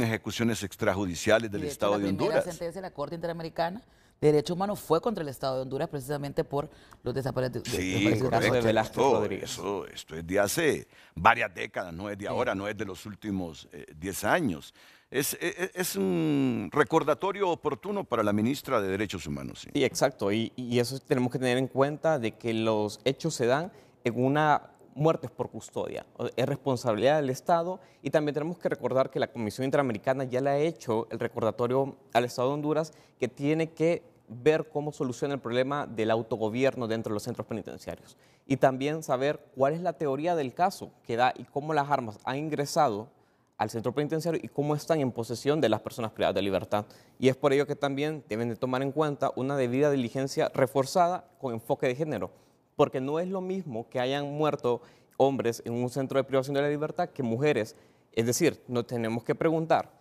ejecuciones extrajudiciales del Estado de Honduras. La primera sentencia de la Corte Interamericana de Derechos Humanos fue contra el Estado de Honduras precisamente por los desaparecidos. Sí, correcto. Esto es de hace varias décadas, no es de ahora, no es de los últimos 10 años. Es un recordatorio oportuno para la ministra de Derechos Humanos. Sí, sí, exacto. Y eso tenemos que tener en cuenta de que los hechos se dan en una muerte por custodia. Es responsabilidad del Estado y también tenemos que recordar que la Comisión Interamericana ya le ha hecho el recordatorio al Estado de Honduras que tiene que ver cómo soluciona el problema del autogobierno dentro de los centros penitenciarios y también saber cuál es la teoría del caso que da y cómo las armas han ingresado al centro penitenciario y cómo están en posesión de las personas privadas de libertad. Y es por ello que también deben de tomar en cuenta una debida diligencia reforzada con enfoque de género, porque no es lo mismo que hayan muerto hombres en un centro de privación de la libertad que mujeres. Es decir, nos tenemos que preguntar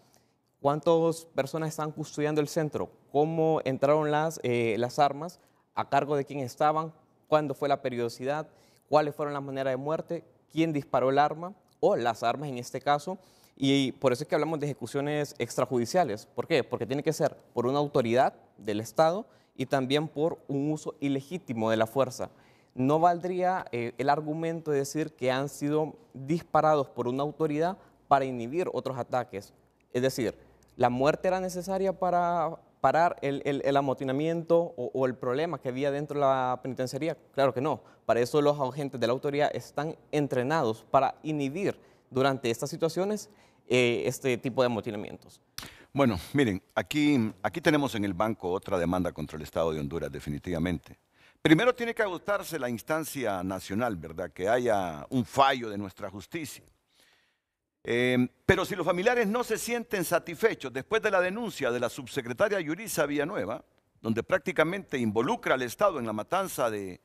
cuántas personas están custodiando el centro, cómo entraron las armas, a cargo de quién estaban, cuándo fue la periodicidad, cuáles fueron las maneras de muerte, quién disparó el arma o las armas en este caso. Y por eso es que hablamos de ejecuciones extrajudiciales. ¿Por qué? Porque tiene que ser por una autoridad del Estado y también por un uso ilegítimo de la fuerza. No valdría el argumento de decir que han sido disparados por una autoridad para inhibir otros ataques. Es decir, ¿La muerte era necesaria para parar el amotinamiento o el problema que había dentro de la penitenciaría? Claro que no. Para eso los agentes de la autoridad están entrenados para inhibir durante estas situaciones este tipo de amotinamientos. Bueno, miren, aquí tenemos en el banco otra demanda contra el Estado de Honduras, definitivamente. Primero tiene que agotarse la instancia nacional, ¿verdad? Que haya un fallo de nuestra justicia. Pero si los familiares no se sienten satisfechos después de la denuncia de la subsecretaria Yurisa Villanueva, donde prácticamente involucra al Estado en la matanza de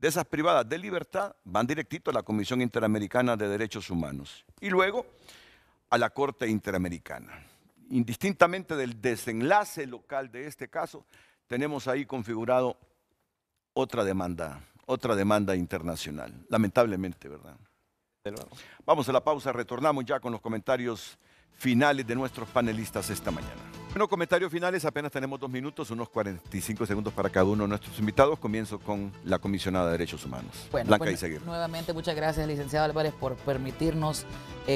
esas privadas de libertad, van directito a la Comisión Interamericana de Derechos Humanos y luego a la Corte Interamericana. Indistintamente del desenlace local de este caso, tenemos ahí configurado otra demanda internacional, lamentablemente, ¿verdad? Vamos a la pausa, retornamos ya con los comentarios finales de nuestros panelistas esta mañana. Bueno, comentarios finales, apenas tenemos 2 minutos, unos 45 segundos para cada uno de nuestros invitados. Comienzo con la comisionada de Derechos Humanos, Blanca Izaguirre. Nuevamente, muchas gracias, licenciado Álvarez, por permitirnos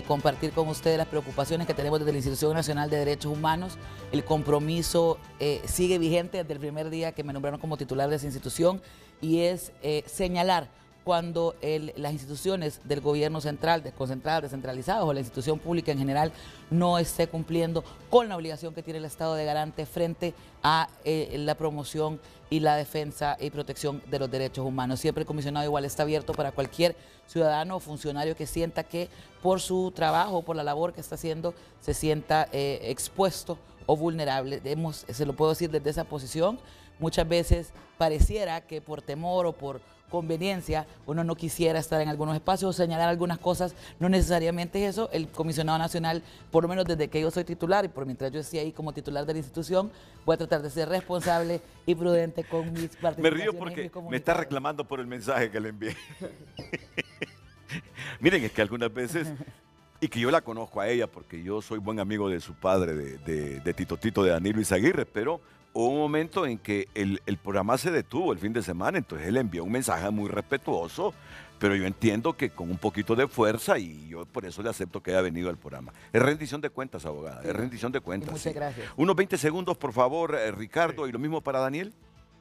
compartir con ustedes las preocupaciones que tenemos desde la Institución Nacional de Derechos Humanos. El compromiso sigue vigente desde el primer día que me nombraron como titular de esa institución y es señalar cuando las instituciones del gobierno central, desconcentradas, descentralizadas o la institución pública en general no esté cumpliendo con la obligación que tiene el Estado de garante frente a la promoción y la defensa y protección de los derechos humanos. Siempre el comisionado igual está abierto para cualquier ciudadano o funcionario que sienta que por su trabajo, por la labor que está haciendo, se sienta expuesto o vulnerable. Se lo puedo decir desde esa posición. Muchas veces pareciera que por temor o por conveniencia uno no quisiera estar en algunos espacios o señalar algunas cosas, no necesariamente es eso. El comisionado nacional, por lo menos desde que yo soy titular y por mientras yo esté ahí como titular de la institución, voy a tratar de ser responsable y prudente con mis participaciones. Me río porque me está reclamando por el mensaje que le envié. Miren, es que algunas veces, y que yo la conozco a ella porque yo soy buen amigo de su padre, de Tito de Danilo Izaguirre, pero hubo un momento en que el programa se detuvo el fin de semana, entonces él envió un mensaje muy respetuoso, pero yo entiendo que con un poquito de fuerza y yo por eso le acepto que haya venido al programa. Es rendición de cuentas, abogada, es rendición de cuentas. Muchas gracias. Unos 20 segundos, por favor, Ricardo, y lo mismo para Daniel.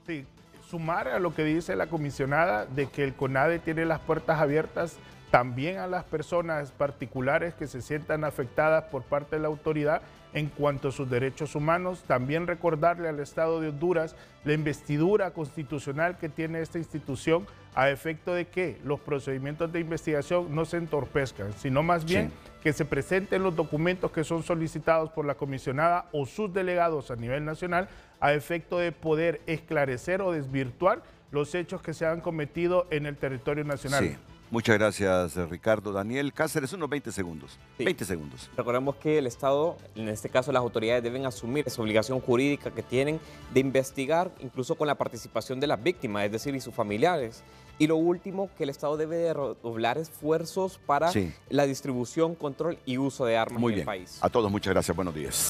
Sí, sumar a lo que dice la comisionada de que el CONADE tiene las puertas abiertas también a las personas particulares que se sientan afectadas por parte de la autoridad en cuanto a sus derechos humanos. También recordarle al Estado de Honduras la investidura constitucional que tiene esta institución a efecto de que los procedimientos de investigación no se entorpezcan, sino más bien que se presenten los documentos que son solicitados por la comisionada o sus delegados a nivel nacional a efecto de poder esclarecer o desvirtuar los hechos que se han cometido en el territorio nacional. Sí. Muchas gracias, Ricardo. Daniel Cáceres, unos 20 segundos. Sí. 20 segundos. Recordemos que el Estado, en este caso las autoridades, deben asumir esa obligación jurídica que tienen de investigar, incluso con la participación de las víctimas, es decir, y sus familiares. Y lo último, que el Estado debe de redoblar esfuerzos para la distribución, control y uso de armas en el país. A todos, muchas gracias. Buenos días.